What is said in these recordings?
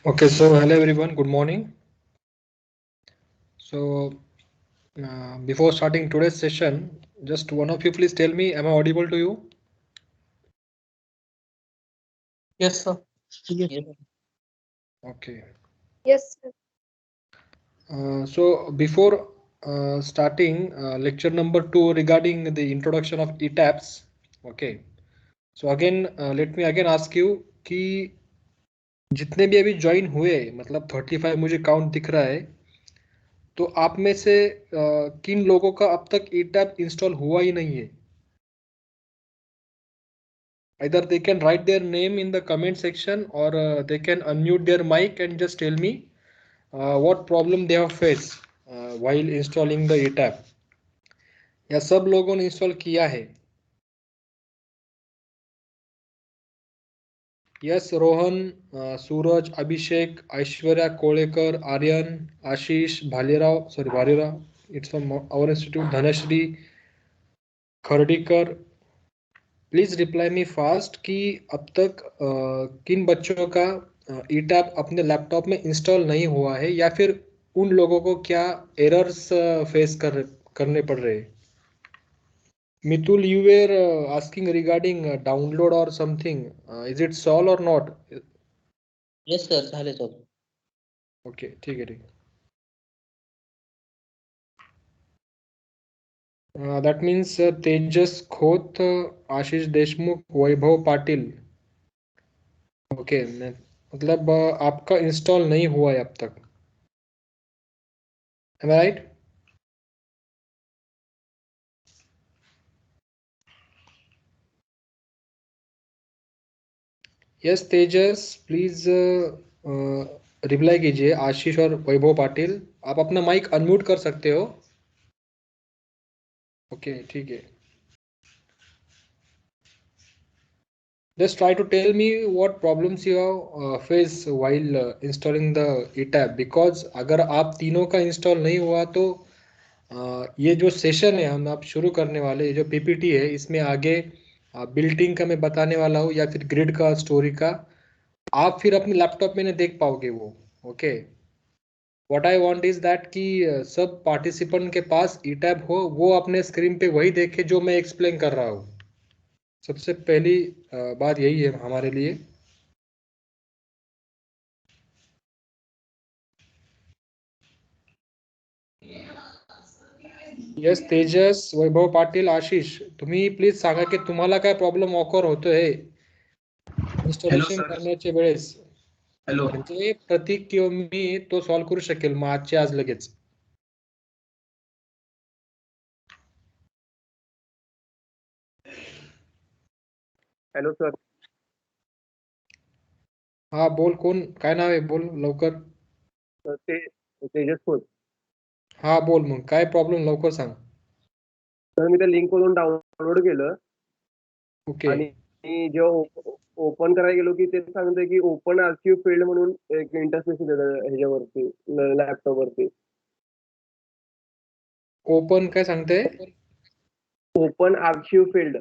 Okay, so hello everyone, good morning. So before starting today's session, just one of you please tell me, am I audible to you? Yes, sir. Yes. Yes, Okay. Yes, sir. So before starting lecture number 2 regarding the introduction of ETAPS, okay. So again, let me again ask you कि जितने भी अभी join हुए मतलब 35 मुझे count दिख रहा है, तो आप में से किन लोगों का अब तक ETAP इंस्टॉल हुआ ही नहीं है? Either they can write their name in the comment section or they can unmute their mic and just tell me what problem they have faced while installing the ETAP. या सब लोगों ने install किया है? Yes, Rohan, Suraj, Abhishek, Aishwarya Kolekar, Aryan, Ashish, Bhalerao, it's from our institute, Dhanashree, Khardikar. Please reply me fast कि अब तक किन बच्चों का ETAP अपने लैपटॉप में इंस्टॉल नहीं हुआ है या फिर उन लोगों को क्या एरर्स फेस करने पड़ रहे हैं. Mitul, you were asking regarding download or something. Is it solved or not? yes sir, झाले सर. Okay, ठीक है. That means Tejas Khot, Ashish Deshmukh, Vaibhav Patil. Okay, मतलब आपका इंस्टॉल नहीं हुआ है अब तक. Am I right? Yes Tejas, please reply कीजिए. आशीष और वैभव पाटिल, आप अपना माइक अनम्यूट कर सकते हो. ओके, ठीक है. Just try to tell me what problems you have face while installing the ETAP, because अगर आप तीनों का इंस्टॉल नहीं हुआ तो ये जो सेशन है हम आप शुरू करने वाले, ये जो पीपीटी है, इसमें आगे बिल्डिंग का मैं बताने वाला हूँ या फिर ग्रिड का, स्टोरी का, आप फिर अपने लैपटॉप में नहीं देख पाओगे वो. Okay, what I want is that कि सब पार्टिसिपेंट के पास ETAP हो, वो अपने स्क्रीन पे वही देखे जो मैं एक्सप्लेन कर रहा हूँ. सबसे पहली बात यही है हमारे लिए. यस तेजस, वैभव पाटील, आशिष, तुम्ही प्लीज सांगा की तुम्हाला काय प्रॉब्लेम ऑकर होतोय इन्स्टॉलेशन करण्याच्या वेळेस. हॅलो. म्हणजे प्रतीक किंवा मी तो सॉल्व्ह करू शकेल मग आजच्या आज लगेच. Hello sir. हा बोल, कोण, काय नाव आहे, बोल लवकर. ते तेजस खोत. हा बोल, मग काय प्रॉब्लेम लवकर सांग. तर मी त्या लिंक वरून डाउनलोड केलं ओके, आणि जेव्हा ओपन करायला गेलो की ते सांगतंय की ओपन आर्चिव्ह फील्ड म्हणून एक इंटरफेस देतं ह्याच्यावरती लॅपटॉप वरती. ओपन काय सांगते? Open archive field.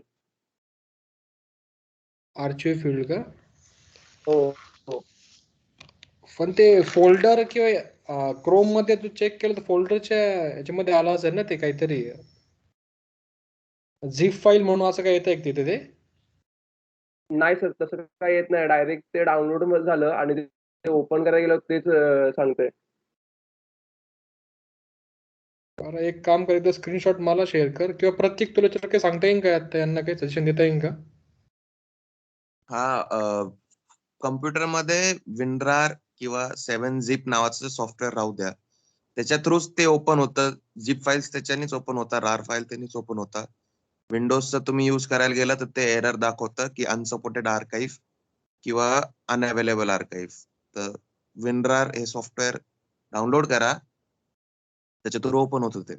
Archive field का? हो हो. पण ते फोल्डर किंवा क्रोम मध्ये तू चेक केलं तर फोल्डरच्या याच्यामध्ये आला असेल ना ते काहीतरी झिप फाईल म्हणून असं काय येतं तिथे ते. नाही सर, तसं काही येत नाही. डायरेक्ट ते डाउनलोड झालं आणि ते ओपन करायला गेलं तेच सांगतंय. बरं, एक काम कर, एकदा स्क्रीनशॉट मला शेअर कर किंवा प्रत्येक तुला काही सांगता येईल का, आता यांना काही सजेशन देता येईल का? हा, कम्प्युटर मध्ये विनरार किंवा 7-zip नावाचं सॉफ्टवेअर राहू द्या, त्याच्या थ्रूच ते ओपन होतं. झिप फाईल्स त्याच्यानेच ओपन होता, रार फाईल त्यांनीच ओपन होता. विंडोजचा तुम्ही यूज करायला गेला तर ते एरर दाखवतं की अनसपोर्टेड आर्काइव्ह किंवा अनअवेलेबल आर्काइव्ह. तर विनरार हे सॉफ्टवेअर डाउनलोड करा, त्याच्या थ्रू ओपन होतं ते.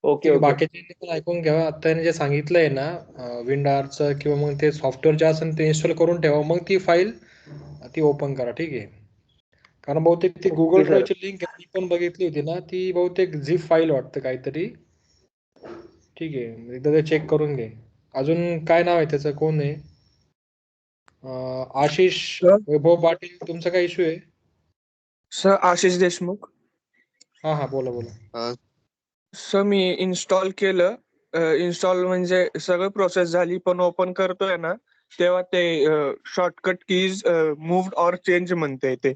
ओके ठीक आहे, ओके. बाकीचे पण ऐकून घ्या. आता जे सांगितलंय ना विंडारचं किंवा मग ते सॉफ्टवेअर जे असेल ते इन्स्टॉल करून ठेवा, मग ती फाईल ती ओपन करा. ठीक आहे, कारण बहुतेक ती गुगल सर. ड्राईव्हची लिंक मी पण बघितली होती ना, ती बहुतेक झिप फाईल वाटतं काहीतरी. ठीक आहे, एकदा ते चेक करून घे. अजून काय नाव आहे त्याचं, कोण आहे? आशिष सर वैभव पाटील तुमचा काय इश्यू आहे? सर आशिष देशमुख. हा हा बोला बोला. सर मी इन्स्टॉल केलं. इन्स्टॉल म्हणजे सगळं प्रोसेस झाली, पण ओपन करतोय ना तेव्हा ते shortcut keys moved or change म्हणते ते.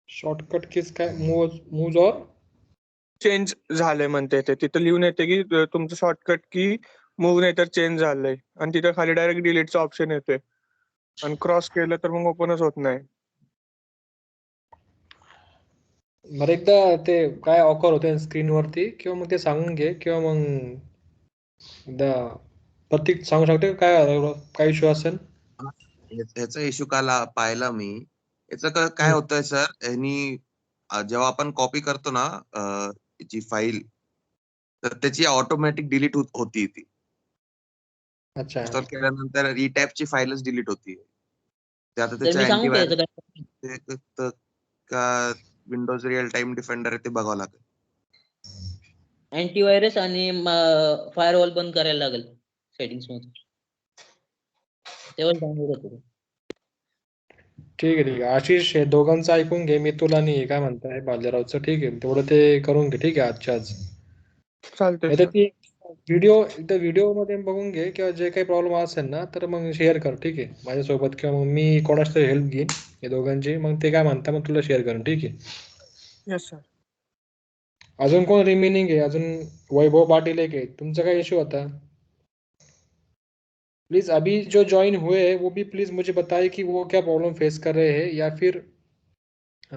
शॉर्टकट कीज काय मूव्ज और चेंज झालंय म्हणते ते. तिथं लिहून येते की तुमचं शॉर्टकट की मूव्ह नाही तर चेंज झालंय, आणि तिथं खाली डायरेक्ट डिलीटचा ऑप्शन येतोय, आणि क्रॉस केलं तर मग ओपनच होत नाही. बरं एकदा ते काय ऑकर होते स्क्रीनवरती किंवा मग ते सांगून घे, किंवा मग एकदा प्रतीक सांगू शकते का काय इश्यू असेल? ह्याचा इश्यू काल पाहिला मी. याचं काय हम्म. होतंय सर, यांनी जेव्हा आपण कॉपी करतो ना जी फाईल, तर त्याची ऑटोमॅटिक डिलीट होती ती. अच्छा इन्स्टॉल केल्यानंतर ई टॅबची फाईलच डिलीट होती. ते आता तर त्याच्या मी सांगू का याचं अँटीव्हायरस काय? का विंडोज रिअल टाइम डिफेंडर आहे ते बघावं लागेल. अँटीव्हायरस आणि फायरवॉल बंद करायला लागेल सेटिंग्स मध्ये, तेव्हा डाउनलोड होतो. ठीक आहे ठीक आहे. आशिष हे दोघांचं ऐकून घे, मी तुला नाही काय म्हणताय बाजीरावचं, ठीक आहे तेवढं ते करून घे, ठीक आहे आजच्या आज. चालतंय नाही तर सर. ती व्हिडिओ मध्ये बघून घे, किंवा जे काही प्रॉब्लेम असेल ना तर मग शेअर कर, ठीक आहे माझ्यासोबत, किंवा मग मी कोणाची तरी हेल्प घेईन हे दोघांची, मग ते काय म्हणता मग तुला शेअर करेन, ठीक आहे. Yes sir. अजून कोण रिमेनिंग आहे? अजून वैभव पाटील एक आहे. तुमचा काय इश्यू होता? प्लीज अभी जो ज्वाइन हुए हैं वो भी प्लीज मुझे बताइए कि वो क्या प्रॉब्लम फेस कर रहे हैं, या फिर अ,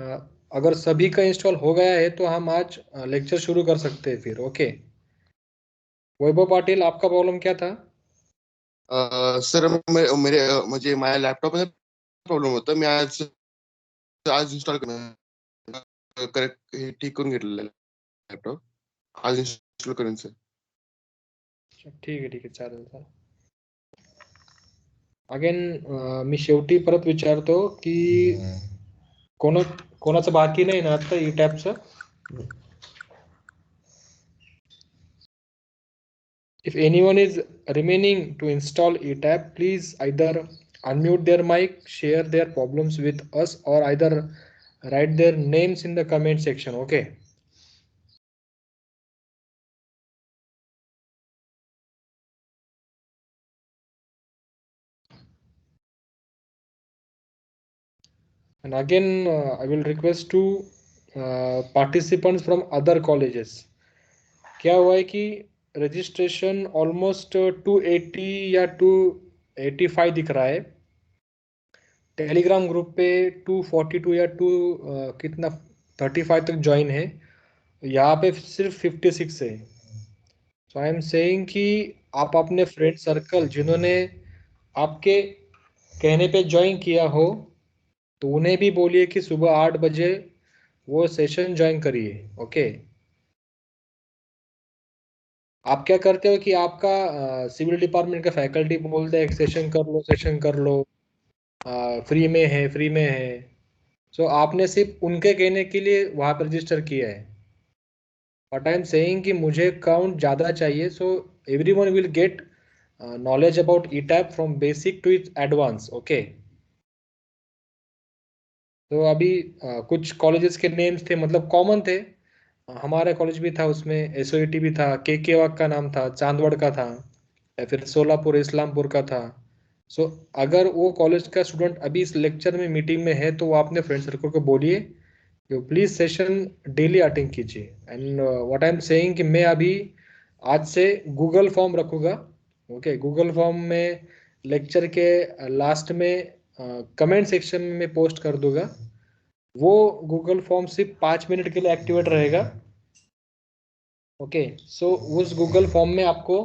अगर सभी का इंस्टॉल हो गया है तो हम आज लेक्चर शुरू कर सकते हैं फिर। ओके वैभव पाटिल, आपका प्रॉब्लम क्या था? सर म्हणजे माझ्या लॅपटॉप मध्ये प्रॉब्लेम होता. मी आज आज इन्स्टॉल करेक्ट हे ठीक करून घेतलेलं लॅपटॉप. आज इन्स्टॉल करेन सर. ठीक आहे चालेल चालेल. अगेन मी शेवटी परत विचारतो की कोणाचं बाकी नाही ना आता ई टॅबचं? If anyone is remaining to install eTap, please either unmute their mic, share their problems with us, or either write their names in the comment section. Okay. And again, I will request to participants from other colleges. क्या हुआ है कि registration almost 280 या 285 दिख रहा है, Telegram group पे 242 या 2 कितना 35 तक ज्वाइन है, यहाँ पे सिर्फ 56 है. सो आई एम सेइंग कि आप अपने फ्रेंड सर्कल जिन्होंने आपके कहने पे ज्वाइन किया हो तो उन्हें भी बोलिए कि सुबह 8 बजे वो सेशन ज्वाइन करिए. ओके आप क्या करते हो कि आपका सिविल डिपार्टमेंट का फैकल्टी बोलते हैं सेशन कर लो, फ्री में है फ्री में है. सो आपने सिर्फ उनके कहने के लिए वहाँ पर रजिस्टर किया है. बट आई एम सेइंग कि मुझे काउंट ज़्यादा चाहिए, so every one will get knowledge about ETAP from basic to its advanced. Okay तो अभी कुछ कॉलेजेस के नेम्स थे, मतलब कॉमन थे. हमारा कॉलेज भी था, उसमें SOET भी था, के वाक का नाम था, चांदवड़ का था, या फिर सोलापुर इस्लामपुर का था. सो अगर वो कॉलेज का स्टूडेंट अभी इस लेक्चर में मीटिंग में है तो वो अपने फ्रेंड सर्कल को बोलिए कि प्लीज सेशन डेली अटेंड कीजिए. And what I am saying कि मैं अभी आज से गूगल फॉर्म रखूंगा. ओके गूगल फॉर्म में लेक्चर के लास्ट में कमेंट सेक्शन में मैं पोस्ट कर दूंगा. वो गूगल फॉर्म सिर्फ 5 मिनट के लिए एक्टिवेट रहेगा. ओके सो उस गूगल फॉर्म में आपको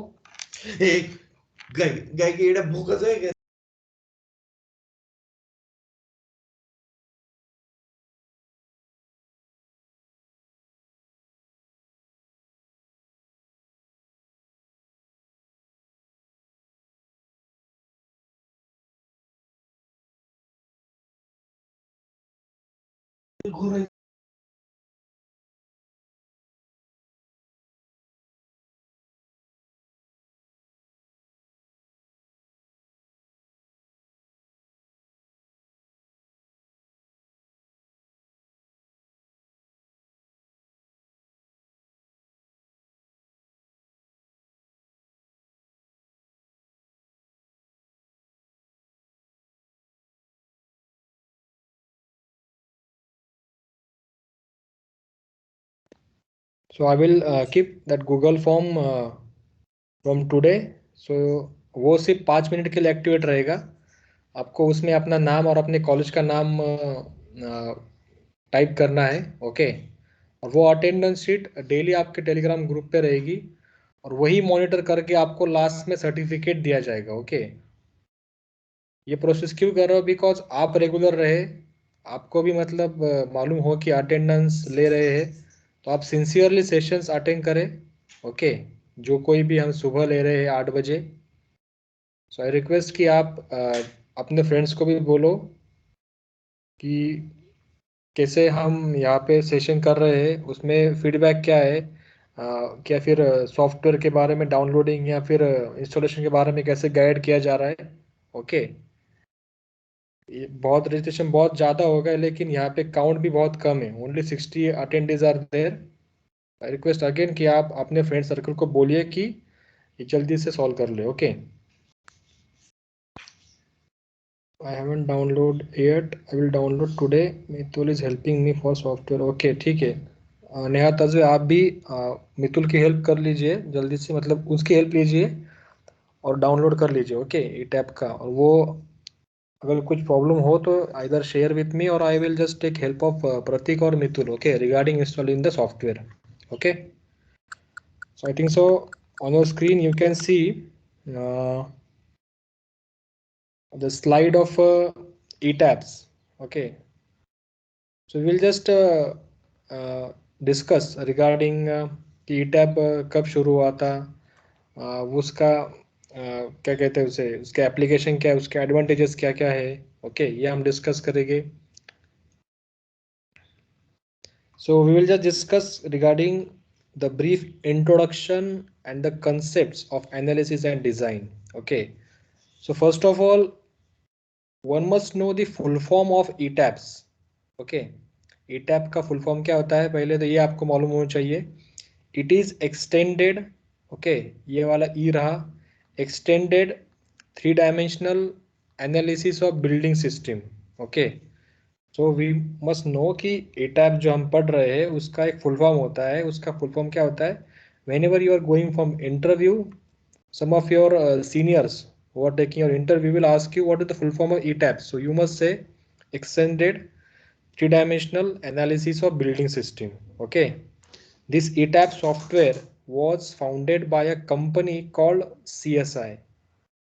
गाय की एवढ्या भूकच आहे का? So I will keep that Google form from today. So वो सिर्फ 5 मिनट के लिए एक्टिवेट रहेगा. आपको उसमें अपना नाम और अपने कॉलेज का नाम टाइप करना है. ओके. और वो अटेंडेंस शीट डेली आपके टेलीग्राम ग्रुप पे रहेगी और वही मॉनिटर करके आपको लास्ट में सर्टिफिकेट दिया जाएगा. ओके. ये प्रोसेस क्यों कर रहे हो? बिकॉज आप रेगुलर रहे, आपको भी मतलब मालूम हो कि अटेंडेंस ले रहे हैं, तो आप सिंसियरली सेशंस अटेंड करें. ओके. जो कोई भी हम सुबह ले रहे हैं 8 बजे. सो आई रिक्वेस्ट कि आप अपने फ्रेंड्स को भी बोलो कि कैसे हम यहाँ पे सेशन कर रहे हैं, उसमें फीडबैक क्या है, क्या फिर सॉफ्टवेयर के बारे में डाउनलोडिंग या फिर इंस्टॉलेशन के बारे में कैसे गाइड किया जा रहा है. ओके. ये बहुत रजिस्ट्रेशन बहुत ज़्यादा हो गया, लेकिन यहाँ पे काउंट भी बहुत कम है. Only 60 attendees are there. I request again कि आप अपने फ्रेंड सर्कल को बोलिए कि ये जल्दी से सॉल्व कर ले. Okay. I haven't download yet. I will download today. Mitul is helping me for software. Okay ठीक है. नेहा तजवे आप भी मितुल की हेल्प कर लीजिए जल्दी से, मतलब उसकी हेल्प लीजिए और डाउनलोड कर लीजिए. ओके. ई टैब का. और वो अगर कुछ प्रॉब्लम हो तो आइदर शेयर विथ मी और I will just take help of Prateek और Mitul. Okay. Regarding installing the software. Okay. So I think so on your screen you can see the slide of ETABS. Okay. So we will just discuss regarding कि ETAB कब शुरू हुआ था, उसका क्या कहते हैं उसे, उसके एप्लीकेशन क्या है, उसके एडवांटेजेस क्या क्या है. ओके. ये हम डिस्कस करेंगे. So we will just discuss regarding the brief introduction and the concepts of analysis and design. Okay. So first of all, one must know the full form of ETABS. Okay. ETAB का full form क्या होता है, पहले तो ये आपको मालूम होना चाहिए. It is extended. ओके. ये वाला ई रहा, extended 3 dimensional analysis of building system. Okay. So we must know कि ETAB जो हम पढ़ रहे हैं उसका एक फुल फॉर्म होता है. उसका फुल फॉर्म क्या होता है? Whenever you are going from interview, some of your seniors who are taking your interview will ask you what is the full form of ETAB. So you must say extended 3-dimensional analysis of building system. Okay. This ETAB software was founded by a company called CSI.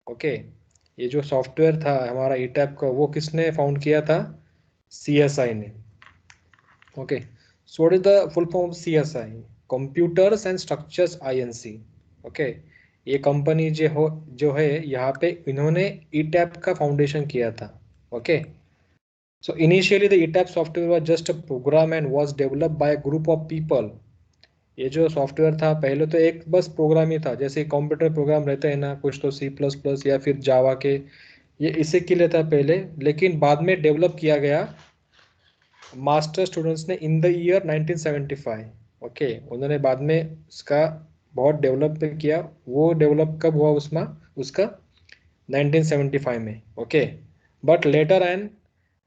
Okay. ये जो software था हमारा ETAB का, वो किसने found किया था? CSI ने. Okay. So what is the full form of CSI? Computers and Structures Inc. Okay. ये कंपनी जो है यहाँ पे इन्होंने ETAB का फाउंडेशन किया था. Okay. So initially the ETAB software was just a program and was developed by a group of people. ये जो सॉफ्टवेयर था पहले तो एक बस प्रोग्राम ही था, जैसे कंप्यूटर प्रोग्राम रहते हैं ना, कुछ तो C++ या फिर जावा के, ये इसी के लिए था पहले, लेकिन बाद में डेवलप किया गया मास्टर स्टूडेंट्स ने इन द ईयर 1975. ओके. उन्होंने बाद में इसका बहुत डेवलप किया. वो डेवलप कब हुआ उसका 1975 में. Okay. But later an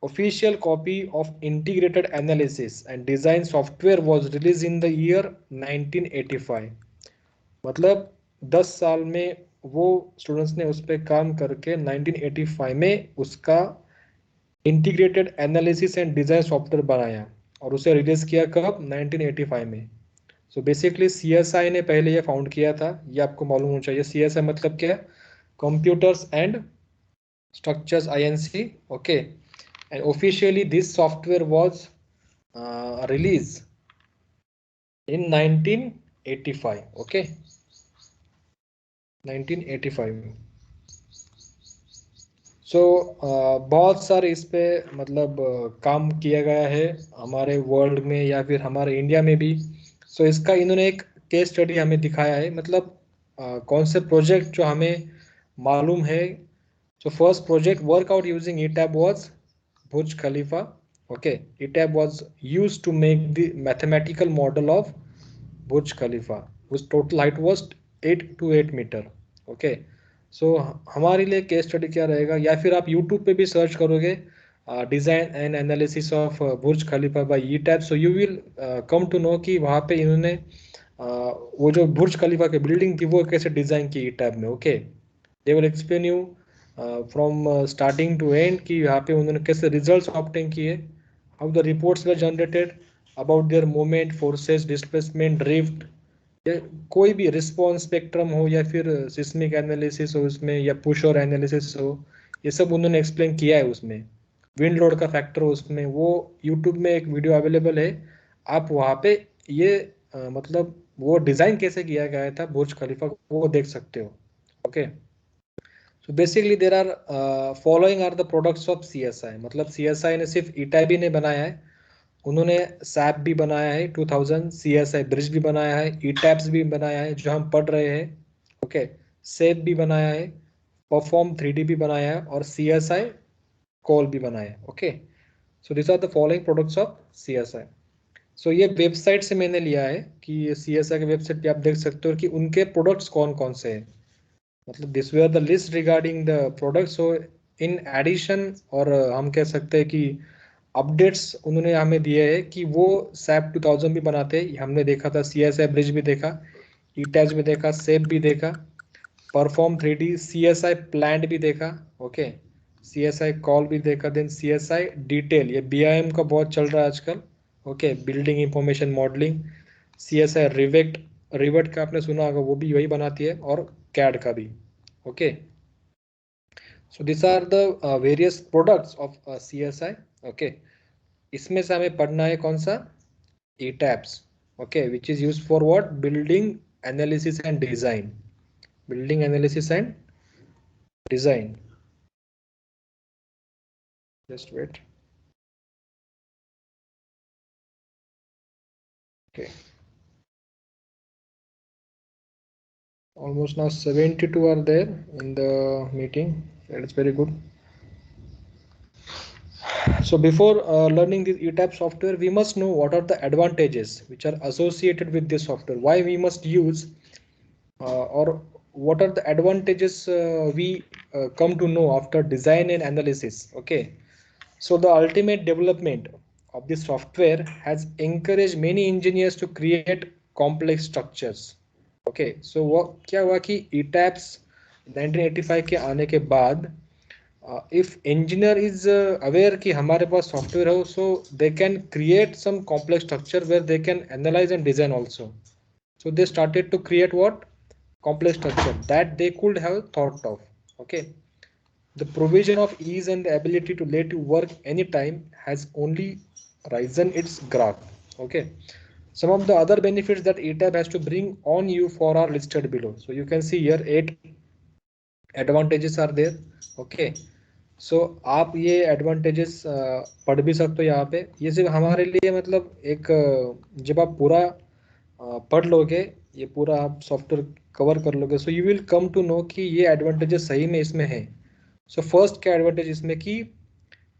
official copy of integrated analysis and design software was release in the year 1985. मतलब 10 साल में वो स्टूडेंट्स ने उस पर काम करके 1985 में उसका integrated analysis and design software बनाया और उसे रिलीज किया कब? 1985 में. सो बेसिकली CSI ने पहले ये फाउंड किया था, ये आपको मालूम होना चाहिए. CSI मतलब क्या? Computers and structures INC. Okay. And officially this software was release in 1985. Okay. 1985. सो बहुत सारे इस पे मतलब काम किया गया है हमारे वर्ल्ड में या फिर हमारे इंडिया में भी. सो इसका इन्होंने एक केस स्टडी हमें दिखाया है, मतलब कौन से प्रोजेक्ट जो हमें मालूम है. So first project workout using ETAB was Burj Khalifa. Okay. ETAB was used to make the mathematical model of Burj Khalifa whose total height was 8 meter. Okay. सो हमारे लिए केस स्टडी क्या रहेगा, या फिर आप YouTube पे भी सर्च करोगे design and analysis of Burj Khalifa by ETAP. So you will come to know कि वहाँ पे इन्होंने वो जो बुर्ज खलीफा की बिल्डिंग थी वो कैसे डिजाइन की ETAP में. Okay, they will explain you from starting to end कि यहाँ पे उन्होंने कैसे रिजल्ट्स ऑब्टेन किए, how the reports were generated about their movement, forces, displacement, drift, या कोई भी रिस्पॉन्स स्पेक्ट्रम हो या फिर सिस्मिक एनालिसिस हो उसमें या पुश और एनालिसिस हो, ये सब उन्होंने एक्सप्लेन किया है उसमें. विंड लोड का फैक्टर हो उसमें, वो यूट्यूब में एक वीडियो अवेलेबल है, आप वहाँ पे ये मतलब वो डिजाइन कैसे किया गया था बुर्ज खलीफा वो देख सकते हो. Okay, so basically there are following are the products of CSI. मतलब CSI ने सिर्फ ETAB नहीं बनाया है, उन्होंने SAP भी बनाया है 2000, CSI ब्रिज भी बनाया है, ETABS भी बनाया है जो हम पढ़ रहे हैं. ओके, SAP भी बनाया है, परफॉर्म 3D भी बनाया है और CSI कॉल भी बनाया है. Okay, so this are the following products of CSI. So ये वेबसाइट से मैंने लिया है कि CSI के वेबसाइट पे आप देख सकते हो कि उनके प्रोडक्ट्स कौन कौन से हैं. मतलब this way are the list regarding the products. So in addition, और हम कह सकते हैं कि अपडेट्स उन्होंने हमें दिए हैं कि वो SAP 2000 भी बनाते हैं, हमने देखा था, CSI ब्रिज भी देखा, ETABS भी देखा, SAP भी देखा, परफॉर्म 3D, CSI प्लांट भी देखा. ओके, CSI कॉल भी देखा, देन CSI डिटेल, ये BIM का बहुत चल रहा है आजकल. Okay, building information modelling, CSI rivet का आपने सुना होगा, वो भी वही बनाती है, और CAD का भी. Okay, so this are the various products of CSI. Okay, इसमें से हमें पढ़ना है कौन सा, ETABS. Okay, which is used for what, building analysis and design, building analysis and design. Just wait. Okay. Almost now 72 are there in the meeting. That's very good. So before learning this ETAP software, we must know what are the advantages which are associated with this software. Why we must use, or what are the advantages we come to know after design and analysis. Okay. So the ultimate development of this software has encouraged many engineers to create complex structures. Okay, so वो क्या हुआ कि ETABS 1985 के आने के बाद if engineer is aware कि हमारे पास software हो, so they can create some complex structure where they can analyze and design also. So they started to create what, complex structure that they could have thought of. Okay. The provision of ease and the ability to let you work anytime has only risen its graph. Okay. Some of the other benefits that ETAB has to bring on you for are listed below. So you can see here 8 advantages are there. Okay. So आप ये advantages पढ़ भी सकते हो यहाँ पे. ये सिर्फ हमारे लिए मतलब एक जब आप पूरा पढ़ लोगे, ये पूरा आप सॉफ्टवेयर कवर कर लोगे, so you will come to know कि ये advantages सही में इसमें है. सो फर्स्ट क्या एडवांटेज इसमें कि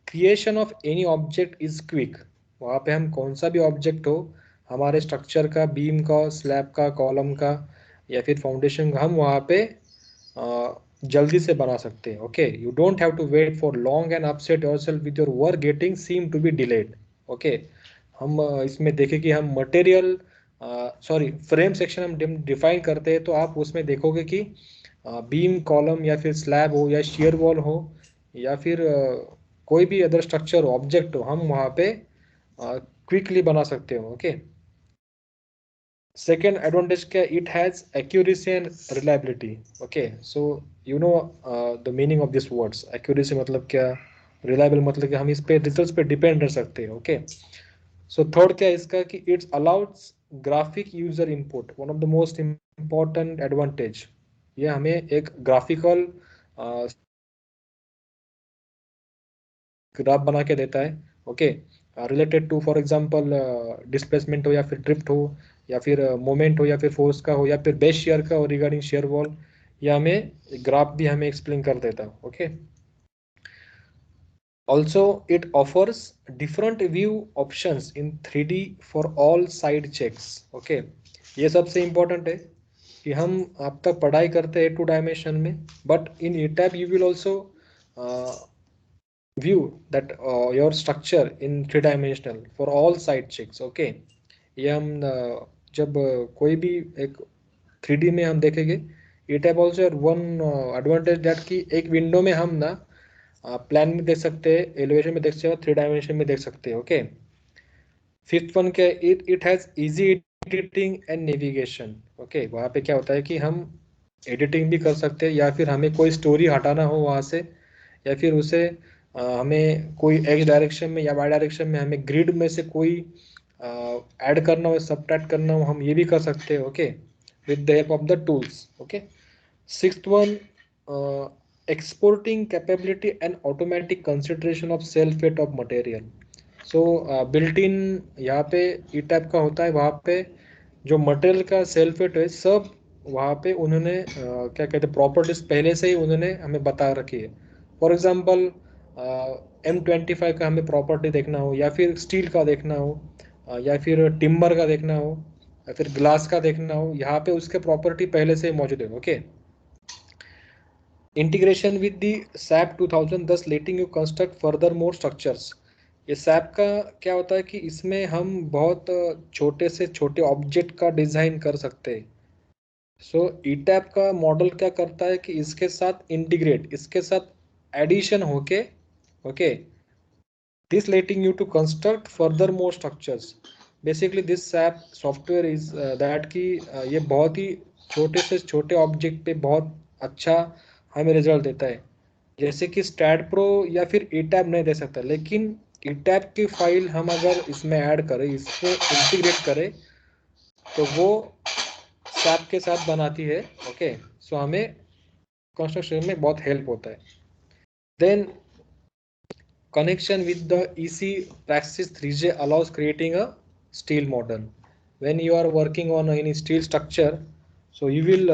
creation of any object is quick. वहाँ पे हम कौन सा भी ऑब्जेक्ट हो, हमारे स्ट्रक्चर का, बीम का, स्लैब का, कॉलम का या फिर फाउंडेशन का, हम वहाँ पे जल्दी से बना सकते हैं. Okay, you don't have to wait for long and upset yourself with your work getting seem to be delayed. Okay, हम इसमें देखें कि हम मटेरियल फ्रेम सेक्शन हम डिफाइन करते हैं, तो आप उसमें देखोगे कि बीम, कॉलम या फिर स्लैब हो या शेयर वॉल हो या फिर कोई भी अदर स्ट्रक्चर हो, ऑब्जेक्ट हो, हम वहाँ पे क्विकली बना सकते हो. ओके, सेकेंड एडवांटेज क्या, it has accuracy and reliability. Okay, so you know the meaning of this words. Accuracy मतलब क्या, रिलायबल मतलब कि हम इस पे रिजल्ट्स पे डिपेंड रह सकते हैं. ओके, सो थर्ड क्या इसका कि it's allows graphic user input, one of the most important advantage. ये हमें एक ग्राफिकल ग्राफ बना के देता है. Okay, related to for example displacement हो या फिर ड्रिफ्ट हो या फिर मोमेंट हो या फिर फोर्स का हो या फिर बेस शेयर का हो रिगार्डिंग शेयर वॉल, या हमें ग्राफ भी हमें एक्सप्लेन कर देता है. Okay, also it offers different view options in 3D for all side checks. okay, ये सबसे important है कि हम अब तक पढ़ाई करते हैं 2 डायमेंशन में, but in ETAB you will also view that your structure in 3 dimensional for all side checks. Okay, ये हम जब कोई भी एक 3D में हम देखेंगे, it have also one advantage that कि एक विंडो में हम ना प्लान में देख सकते हैं, एलिवेशन में देख सकते हैं, 3 डायमेंशन में देख सकते हैं. ओके, फिफ्थ वन क्या, it has easy editing and navigation. Okay, वहाँ पे क्या होता है कि हम एडिटिंग भी कर सकते हैं, या फिर हमें कोई स्टोरी हटाना हो वहाँ से, या फिर उसे हमें कोई एक्स डायरेक्शन में या वाई डायरेक्शन में हमें ग्रिड में से कोई ऐड करना हो, सब्ट्रैक्ट करना हो, हम ये भी कर सकते हैं. Okay, with the help of the tools. Okay, sixth one, exporting capability and automatic consideration of self weight of material. So built in यहाँ पे ई टाइप का होता है, वहाँ पे जो मटेरियल का सेल्फ वेट है सब वहाँ पे उन्होंने क्या कहते हैं प्रॉपर्टीज पहले से ही उन्होंने हमें बता रखी है. फॉर एग्जांपल M25 का हमें प्रॉपर्टी देखना हो, या फिर स्टील का देखना हो, या फिर टिम्बर का देखना हो, या फिर ग्लास का देखना हो, यहाँ पे उसके प्रॉपर्टी पहले से ही मौजूद है. Okay, integration with the SAP 2000 thus letting you construct further more structures. ये SAP का क्या होता है कि इसमें हम बहुत छोटे से छोटे ऑब्जेक्ट का डिजाइन कर सकते हैं. सो ETAP का मॉडल क्या करता है कि इसके साथ इंटीग्रेट, इसके साथ एडिशन होके, okay, this letting you to construct further more structures. Basically this SAP software is that कि ये बहुत ही छोटे से छोटे ऑब्जेक्ट पे बहुत अच्छा हमें रिजल्ट देता है. जैसे कि स्टैट प्रो या फिर ETAP नहीं दे सकता, लेकिन ETAP की फाइल हम अगर इसमें ऐड करें, इसको इंटीग्रेट करें, तो वो SAP के साथ बनाती है. ओके, सो हमें कंस्ट्रक्शन में बहुत हेल्प होता है. Then connection with the EC Praxis 3J allows creating a steel model. When you are working on any steel structure, so you will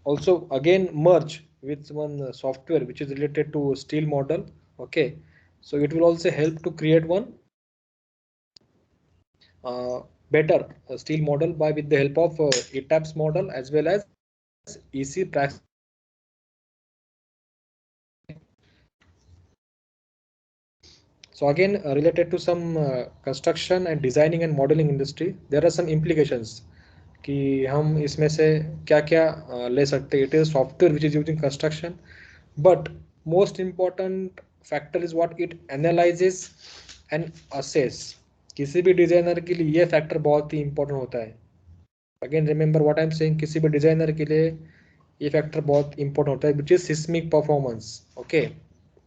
also again merge with one software which is related to steel model. Okay, so it will also help to create one better steel model by with the help of ETAPS model as well as EC Praxis. So again, related to some construction and designing and modeling industry, there are some implications कि हम इसमें से क्या क्या ले सकते हैं. It is software which is used in construction, but most important factor is what it analyzes and assess. किसी भी डिजाइनर के लिए ये फैक्टर बहुत ही इंपॉर्टेंट होता है. Again remember what I am saying, किसी भी डिजाइनर के लिए ये फैक्टर बहुत इंपॉर्टेंट होता है, which is seismic performance. Okay,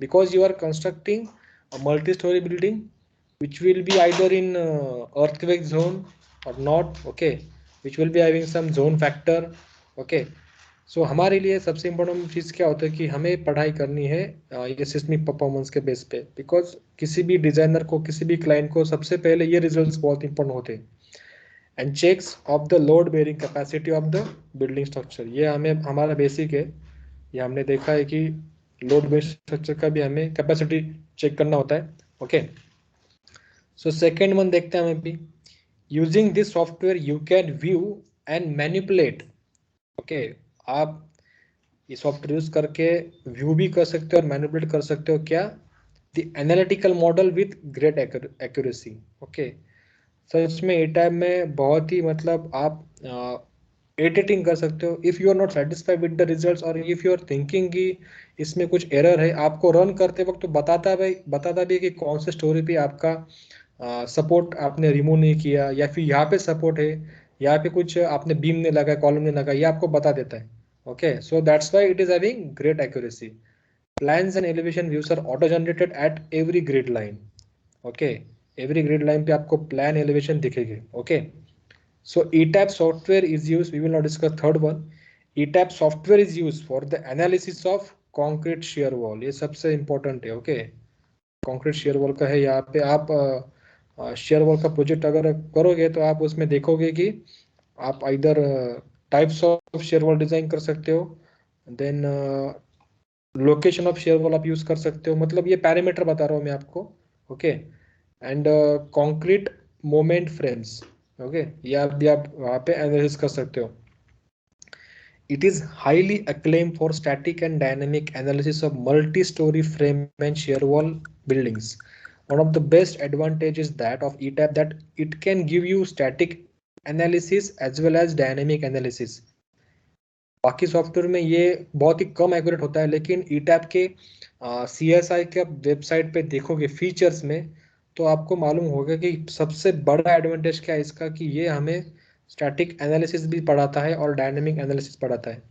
because you are constructing a multi-story building which will be either in earthquake zone or not. Okay, which will be having some zone factor. Okay, so हमारे लिए सबसे important चीज़ क्या होता है कि हमें पढ़ाई करनी है ये सिस्मिक परफॉर्मेंस के बेस पे, बिकॉज किसी भी डिजाइनर को, किसी भी क्लाइंट को सबसे पहले ये रिजल्ट्स बहुत इंपॉर्टेंट होते हैं. And checks of the load bearing capacity of the building structure, ये हमें हमारा बेसिक है. ये हमने देखा है कि लोड बेस्ड स्ट्रक्चर का भी हमें कैपेसिटी चेक करना होता है. ओके, सो सेकेंड वन देखते हैं हम अभी. Using this software you can view and manipulate. Okay, आप ये सॉफ्टवेयर यूज करके व्यू भी कर सकते हो और मैनिपुलेट कर सकते हो क्या, the analytical model with great accuracy. Okay, सच में ए टाइम में बहुत ही मतलब आप एडिटिंग कर सकते हो. If you are not satisfied with the results और इफ़ यू आर थिंकिंग कि इसमें कुछ एरर है, आपको रन करते वक्त तो बताता भी है कि कौन से स्टोरी पे आपका सपोर्ट आपने रिमूव नहीं किया, या फिर यहाँ पे सपोर्ट है, यहाँ पे कुछ आपने बीम ने लगा, कॉलम ने लगा, ये आपको बता देता है. Okay, so that's why it is having great accuracy. Plans and elevation views are auto generated at every grid line. Okay, every grid line पे आपको प्लान एलिवेशन दिखेगी. Okay, so ETAP software is used, we will now discuss third one. ETAP software is used for the analysis of concrete shear wall. ये सबसे important है. Okay, concrete shear wall का है. यहाँ पे आप shear wall का प्रोजेक्ट अगर करोगे तो आप उसमें देखोगे कि आप इधर types of shear wall design कर सकते हो, then location of shear wall आप यूज कर सकते हो. मतलब ये पैरामीटर बता रहा हूँ मैं आपको. Okay, and concrete moment frames. Okay, ये आप भी आप वहाँ पे एनालिसिस कर सकते हो. It is highly acclaimed for static and dynamic analysis of multi-story frame and shear wall buildings. One of the best advantages that of ETAP that it can give you static analysis as well as dynamic analysis. बाकी software में ये बहुत ही कम accurate होता है, लेकिन ETAP के CSI के website पे देखोगे फीचर्स में तो आपको मालूम होगा कि सबसे बड़ा एडवांटेज क्या है इसका, कि ये हमें स्टैटिक एनालिसिस भी पढ़ाता है और डायनेमिक एनालिसिस पढ़ाता है.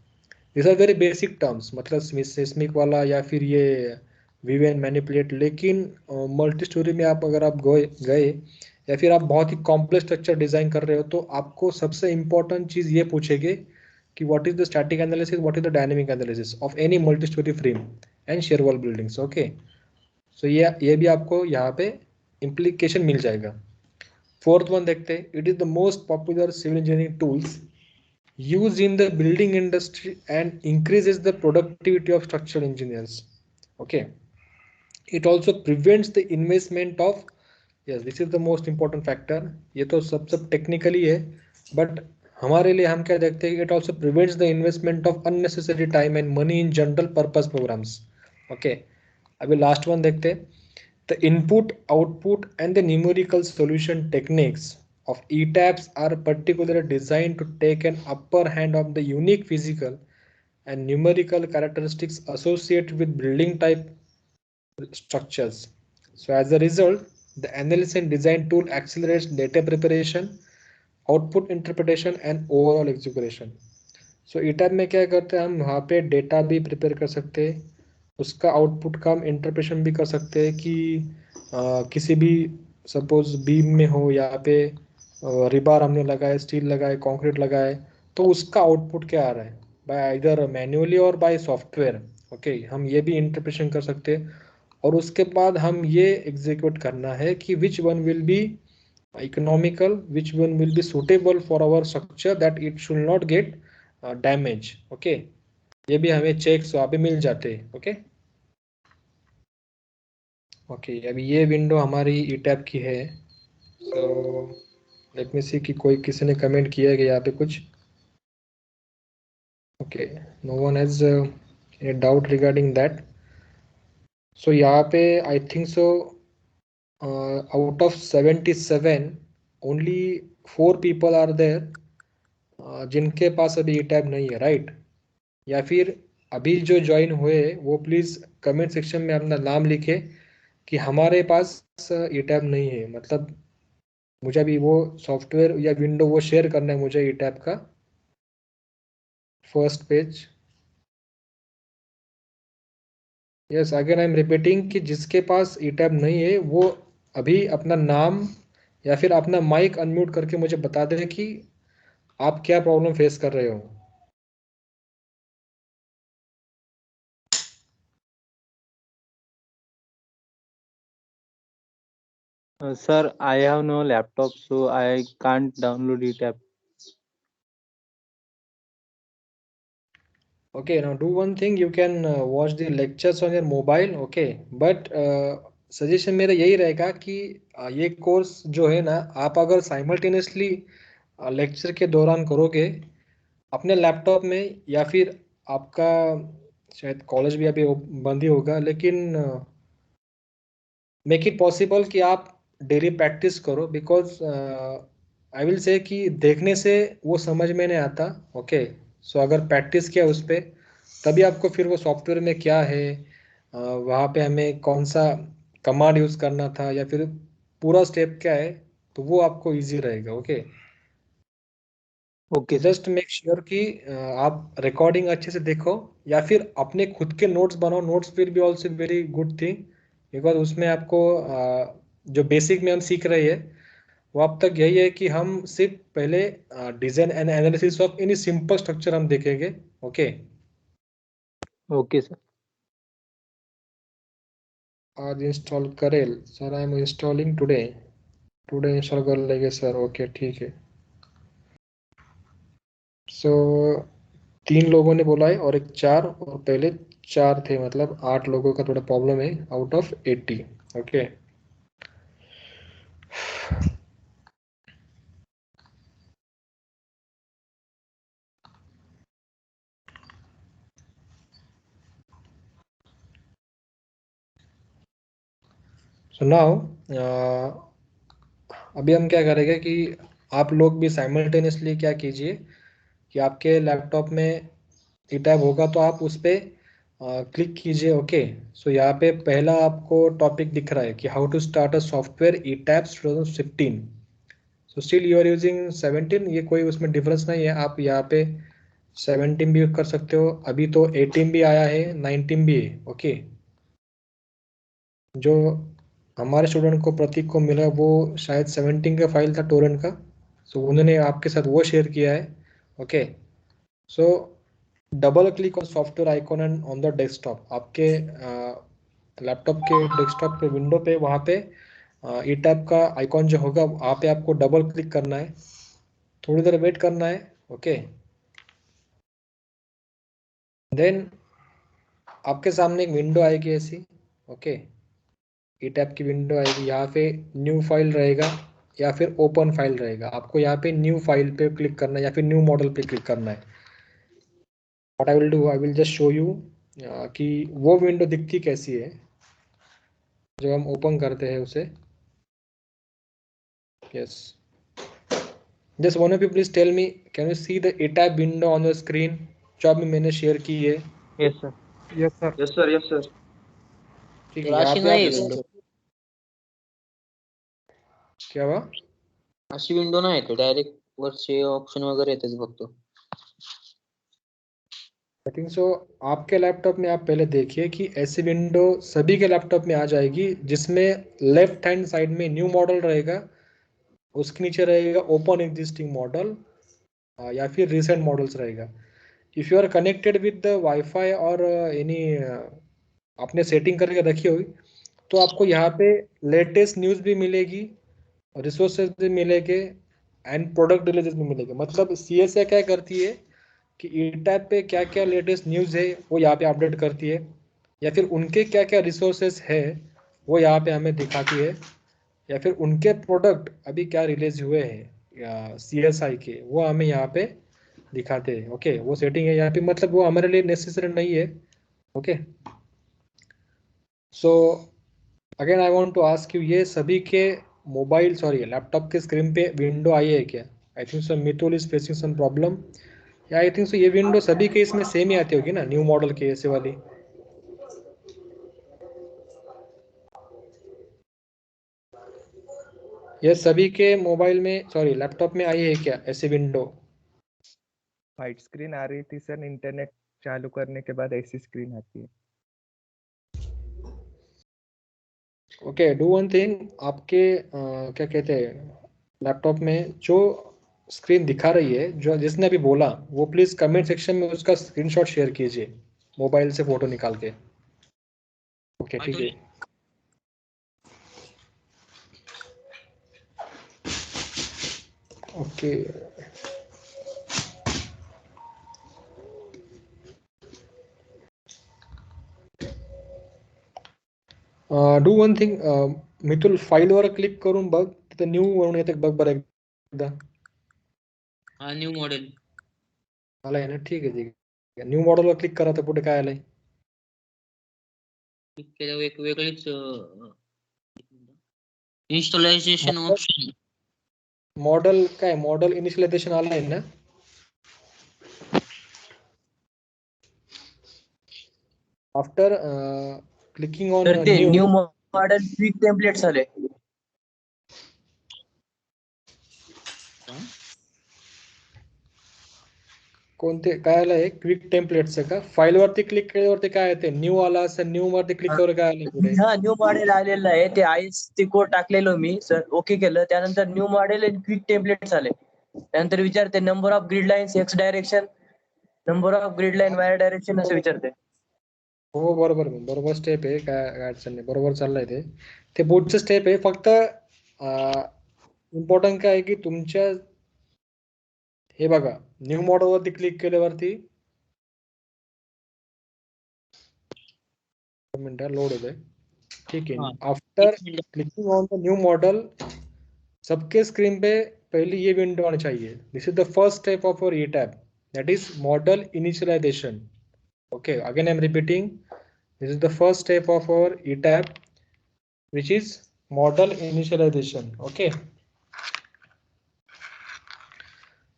This are very basic terms, मतलब सिस्मिक वाला या फिर ये वीवेन मैनिपुलेट. लेकिन मल्टी स्टोरी में अगर आप गए या फिर आप बहुत ही कॉम्प्लेक्स स्ट्रक्चर डिजाइन कर रहे हो तो आपको सबसे इंपॉर्टेंट चीज ये पूछेंगे कि what is the static analysis, what is the dynamic analysis of any multi storey frame and shear wall buildings. Okay, so ये भी आपको यहाँ पे इम्प्लीकेशन मिल जाएगा. फोर्थ वन देखते हैं. It is the most popular civil engineering tools used in the building industry and increases the productivity of structural engineers. Okay, it also prevents the investment of, yes, this is the most important factor. ये तो सब technically है, but हमारे लिए हम क्या देखते हैं, it also prevents the investment of unnecessary time and money in general purpose programs. Okay, अभी last one देखते हैं. The input, output and the numerical solution techniques of ETAPs are particularly designed to take an upper hand of the unique physical and numerical characteristics associated with building type structures. So as a result, the analysis and design tool accelerates data preparation, output interpretation and overall execution. So ETAP में क्या करते हैं, हम वहाँ पे data भी prepare कर सकते हैं, उसका आउटपुट का हम इंटरप्रेशन भी कर सकते हैं कि किसी भी सपोज बीम में हो, यहाँ पे रिबार हमने लगाए, स्टील लगाए, कंक्रीट लगाए, तो उसका आउटपुट क्या आ रहा है बाय आइदर मैन्युअली और बाय सॉफ्टवेयर. ओके, हम ये भी इंटरप्रेशन कर सकते हैं और उसके बाद हम ये एग्जीक्यूट करना है कि which one will be economical, which one will be suitable for our structure that it should not get damage. Okay, ये भी हमें चेक्स वहाँ पे मिल जाते हैं. ओके ओके, अभी ये विंडो हमारी ETAP की है. सो लेट मी सी कि कोई किसी ने कमेंट किया है कि यहाँ पे कुछ. Okay, no one has a doubt regarding that. So यहाँ पे I think so out of 77 only 4 people are there जिनके पास अभी ETAP नहीं है, राइट? या फिर अभी जो ज्वाइन हुए वो प्लीज कमेंट सेक्शन में अपना नाम लिखे कि हमारे पास ETAP नहीं है. मतलब मुझे अभी वो सॉफ्टवेयर या विंडो वो शेयर करना है मुझे ETAP का first page. Yes, again I am repeating कि जिसके पास ETAP नहीं है वो अभी अपना नाम या फिर अपना माइक अनम्यूट करके मुझे बता दें कि आप क्या प्रॉब्लम फेस कर रहे हो. Sir, I have no laptop, so I can't download ETAP. Okay, now do one thing, you can watch the lectures on your mobile. Okay, but suggestion मेरा यही रहेगा कि ये कोर्स जो है ना, आप अगर साइमल्टेनियसली लेक्चर के दौरान करोगे अपने लैपटॉप में, या फिर आपका शायद कॉलेज भी अभी बंद ही होगा, लेकिन मेक इट पॉसिबल कि आप डेली प्रैक्टिस करो. बिकॉज आई विल से कि देखने से वो समझ में नहीं आता. ओके, सो अगर प्रैक्टिस किया उस पर तभी आपको फिर वो सॉफ्टवेयर में क्या है, वहाँ पे हमें कौन सा कमांड यूज़ करना था या फिर पूरा स्टेप क्या है, तो वो आपको इजी रहेगा. Okay, Okay, sir. Just make sure कि आप रिकॉर्डिंग अच्छे से देखो या फिर अपने खुद के नोट्स बनाओ. Notes will be also very good thing, because उसमें आपको जो बेसिक में हम सीख रहे हैं वो अब तक यही है कि हम सिर्फ पहले design and analysis of any simple structure हम देखेंगे. Okay, Okay, sir. आज इंस्टॉल करेल sir, I am installing today install कर लेंगे सर. ओके, ठीक है. सो 3 लोगों ने बोला है और एक 4, और पहले 4 थे, मतलब 8 लोगों का थोड़ा प्रॉब्लम है out of 80. Okay, so now अभी हम क्या करेंगे कि आप लोग भी साइमल्टेनियसली क्या कीजिए कि आपके लैपटॉप में ई टैब होगा तो आप उस पर क्लिक कीजिए। ओके, सो यहाँ पे पहला आपको टॉपिक दिख रहा है कि how to start a software ETABS 2015। So still you are using 17, ये कोई उसमें डिफरेंस नहीं है। आप यहाँ पे 17 भी यूज कर सकते हो, अभी तो 18 भी आया है, 19 भी है। ओके, जो हमारे स्टूडेंट को प्रतीक को मिला वो शायद 17 का फाइल था टोरेंट का, सो उन्होंने आपके साथ वो शेयर किया है। Okay, so double click on software icon and on the desktop, आपके लैपटॉप के डेस्कटॉप पे विंडो पे वहाँ पे ई टैब का आइकॉन जो होगा वहाँ पे आपको डबल क्लिक करना है, थोड़ी देर वेट करना है। ओके, देन आपके सामने एक विंडो आएगी ऐसी। ओके, ई टैब की विंडो आएगी, यहाँ पे न्यू फाइल रहेगा या फिर ओपन फाइल रहेगा। आपको यहाँ पे न्यू फाइल पे क्लिक करना है या फिर न्यू मॉडल पे क्लिक करना है। What I will do, I will just show you कि वो विंडो दिखती कैसी है जब हम ओपन करते हैं उसे। Yes, just one of you please tell me, can you see the ETAB window on the screen जो अभी मैंने शेयर की है? Yes, sir. Yes sir. Yes sir, yes sir. ठीक तर है, यहाँ अशी पे आप नाही Yes, विंडो, क्या हुआ? अशी विंडो नाही येते, डायरेक्ट वरचे ऑप्शन वगैरे येतात फक्त. आई थिंक सो आपके लैपटॉप में आप पहले देखिए कि ऐसी विंडो सभी के लैपटॉप में आ जाएगी जिसमें लेफ्ट हैंड साइड में न्यू मॉडल रहेगा, उसके नीचे रहेगा ओपन एग्जिस्टिंग मॉडल या फिर रिसेंट मॉडल्स रहेगा। If you are connected with the wifi और एनी आपने सेटिंग करके रखी होगी तो आपको यहाँ पे लेटेस्ट न्यूज़ भी मिलेगी, रिसोर्सेज भी मिलेंगे एंड प्रोडक्ट रिलीजेस भी मिलेंगे। मतलब CSA क्या करती है कि ई टैब पे क्या क्या लेटेस्ट न्यूज़ है वो यहाँ पे अपडेट करती है, या फिर उनके क्या क्या रिसोर्सेज है वो यहाँ पे हमें दिखाती है, या फिर उनके प्रोडक्ट अभी क्या रिलीज हुए हैं CSI के वो हमें यहाँ पे दिखाते हैं। ओके, वो सेटिंग है यहाँ पे, मतलब वो हमारे लिए नेसेसरी नहीं है। Okay, so again I want to ask you, ये सभी के मोबाइल सॉरी लैपटॉप के स्क्रीन पे विंडो आई है क्या? I think so Mitul is facing some problem, या आई थिंक सो ये विंडो सभी के इसमें सेम ही आती होगी ना, न्यू मॉडल के ऐसे वाली। ये सभी के मोबाइल में सॉरी लैपटॉप में आई है क्या ऐसी विंडो? व्हाइट स्क्रीन आ रही थी सर, इंटरनेट चालू करने के बाद ऐसी स्क्रीन आती है. ओके, डू वन थिंग, आपके क्या कहते हैं लैपटॉप में जो स्क्रीन दिखा रही है जो जिसने अभी बोला वो प्लीज कमेंट सेक्शन में उसका स्क्रीनशॉट शेयर कीजिए मोबाइल से फोटो निकाल के। ओके ठीक है, okay do one thing, Mitul फाईलवर क्लिक करून बघ, तिथं न्यू म्हणून येते बघ बरं एकदा. हा न्यू मॉडेल. आलाय ना? ठीक आहे ठीक आहे, न्यू मॉडेलवर क्लिक करा तर पुढे काय आलंय? क्लिक केल्यावर एक वेगळीच इन्स्टॉलेशन ऑप्शन. मॉडल काय, मॉडल इनिशियलायझेशन आलाय ना? आफ्टर क्लिकिंग ऑन तर ते new, new model quick templates आले. कोणते काय आलंय? क्विक टेम्पलेटचं का? फाईल वरती क्लिक केल्यावरती काय येते? न्यू आला असेल, न्यू वरती क्लिक केल्यावर काय आलंय पुढे? हा न्यू मॉडेल आलेलं आहे, ते आईस ते कोड टाकलेलो मी सर, ओके केलं, त्यानंतर न्यू मॉडेल आणि क्विक टेम्पलेट्स आले. त्यानंतर विचारते number of grid lines x direction, number of grid line Y direction असं विचारते. हो बरोबर बरोबर स्टेप आहे, काय अडचण नाही, बरोबर चाललंय ते. ते पुढचं स्टेप आहे, फक्त इम्पॉर्टंट काय आहे की तुमच्या हे बघा न्यू मॉडेल वरती क्लिक केल्यावरती मिनटं लोड होत आहे. ठीक है, after clicking on the new model सबके स्क्रीन पे पहले ये विंडो आनी चाहिए. This is the first step of our ETAB, that is model initialization. Okay, again I am repeating, this is the first step of our ETAB. which is model initialization. Okay,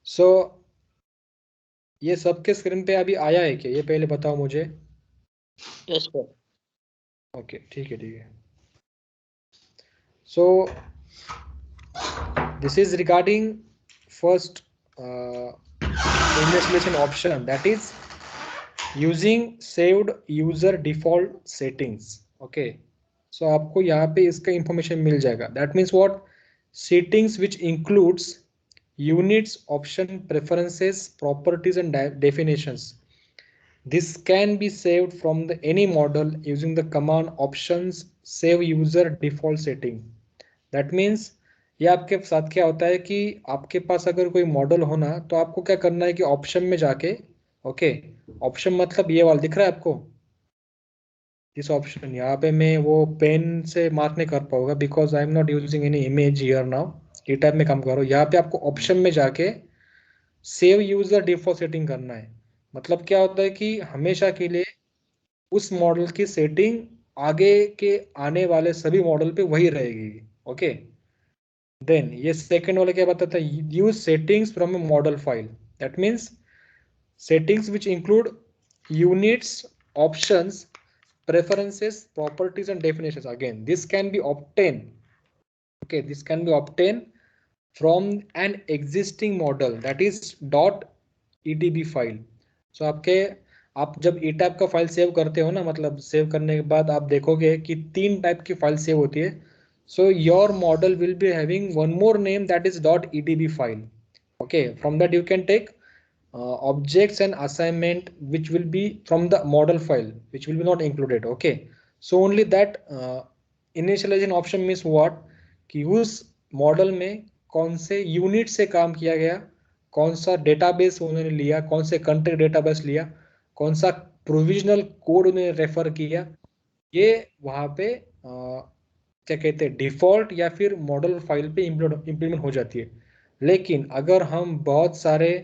so ये सबके screen पे अभी आया है क्या, ये पहले बताओ मुझे। Yes sir. ओके ठीक है। So this is regarding first initialization option, that is using saved user default settings. Okay, so आपको यहाँ पे इसका इंफॉर्मेशन मिल जाएगा. That means what? Settings which includes units, option, preferences, properties and definitions. This can be saved from any model using the command options save user default setting. That means ये आपके साथ क्या होता है कि आपके पास अगर कोई मॉडल होना तो आपको क्या करना है कि ऑप्शन में जाके, ओके, ऑप्शन मतलब ये वाला दिख रहा है आपको, इस ऑप्शन, यहाँ पे मैं वो पेन से मार्क नहीं कर पाऊंगा because I am not using any image here now, ये टाइप में काम करो। यहाँ पे आपको ऑप्शन में जाके सेव यूजर डिफॉल्ट सेटिंग करना है। मतलब क्या होता है कि हमेशा के लिए उस मॉडल की सेटिंग आगे के आने वाले सभी मॉडल पे वही रहेगी। ओके, देन ये सेकंड वाला क्या बताता है, use settings from A model file. That means settings which include units, options, preferences, properties and definitions. Again, this can be obtained, okay, this can be obtained from an existing model, that is .edb file. So आप जब etab का file save करते हो ना, मतलब save करने के बाद आप देखोगे कि 3 टाइप की फाइल सेव होती है. So your model will be having one more name, that is .edb file. Okay, from that you can take objects and assignment which will be from the model file, which will be not included. Okay, so only that initialization option means what, कि उस model में कौन से unit से काम किया गया, कौन सा डेटाबेस उन्होंने लिया, कौन से कंट्री डेटाबेस लिया, कौन सा प्रोविजनल कोड उन्होंने रेफर किया, ये वहाँ पे क्या कहते हैं डिफॉल्ट या फिर मॉडल फाइल पे इम्प्लीमेंट हो जाती है. लेकिन अगर हम बहुत सारे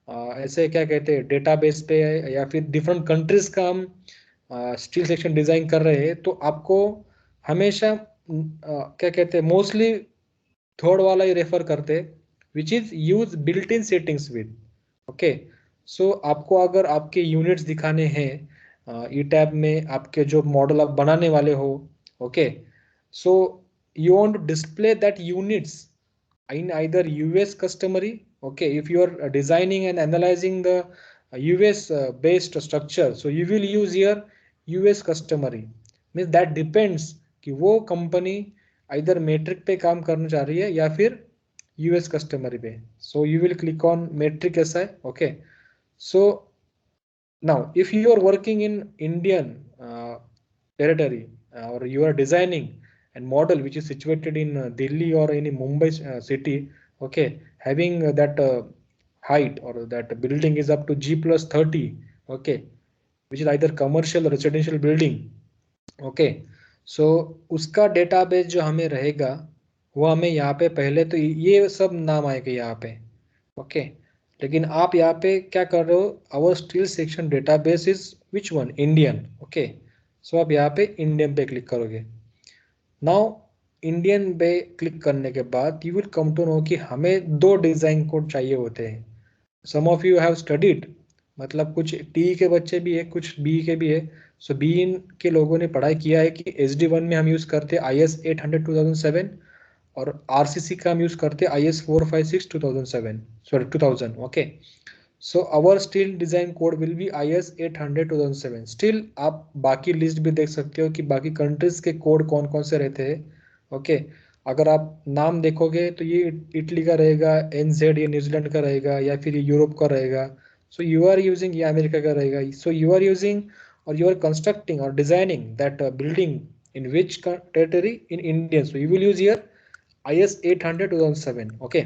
ऐसे क्या कहते हैं डेटाबेस पे या फिर डिफरेंट कंट्रीज का हम स्टील सेक्शन डिजाइन कर रहे हैं तो आपको हमेशा क्या कहते हैं मोस्टली थर्ड वाला ही रेफर करते हैं, which is use built in settings with. Okay, so आपको अगर आपके यूनिट्स दिखाने हैं ई टैब में, आपके जो मॉडल आप बनाने वाले हो, okay, so you want to display that units in either US customary. Okay, if you are designing and analyzing the US based structure, so you will use here US customary. Means that depends कि वो company either metric पे काम करना चाह रही है या फिर US customary पे. So you will click on metric SI. Okay, so now if you are working in Indian territory or you are designing and model which is situated in Delhi or any Mumbai city, okay, having that height or that building is up to G+30, okay, which is either commercial or residential building. Okay, so उसका database जो हमें रहेगा वो हमें यहाँ पे पहले तो ये सब नाम आएगा यहाँ पे. ओके, लेकिन आप यहाँ पे क्या कर रहे हो, our steel section database is which one, Indian. Okay, so आप यहाँ पे इंडियन पे क्लिक करोगे. नाउ इंडियन पे क्लिक करने के बाद you will come to know कि हमें 2 डिजाइन कोड चाहिए होते हैं. Some of you have studied, मतलब कुछ टी के बच्चे भी है, कुछ बी के भी है. सो बी के लोगों ने पढ़ाई किया है कि SD1 में हम यूज करते हैं IS 800 2007 और RCC का हम यूज करते हैं IS 456 2007 sorry 2000. Okay, so our steel design code will be IS 800 2007. Still आप बाकी लिस्ट भी देख सकते हो कि बाकी कंट्रीज के कोड कौन कौन से रहते हैं. ओके, अगर आप नाम देखोगे तो ये इटली का रहेगा, NZ ये न्यूजीलैंड का रहेगा या फिर ये यूरोप का रहेगा. सो यू आर यूजिंग ये अमेरिका का रहेगा. So you are using or you are constructing or designing that building in which territory in India, so you will use here IS 800 2007. okay,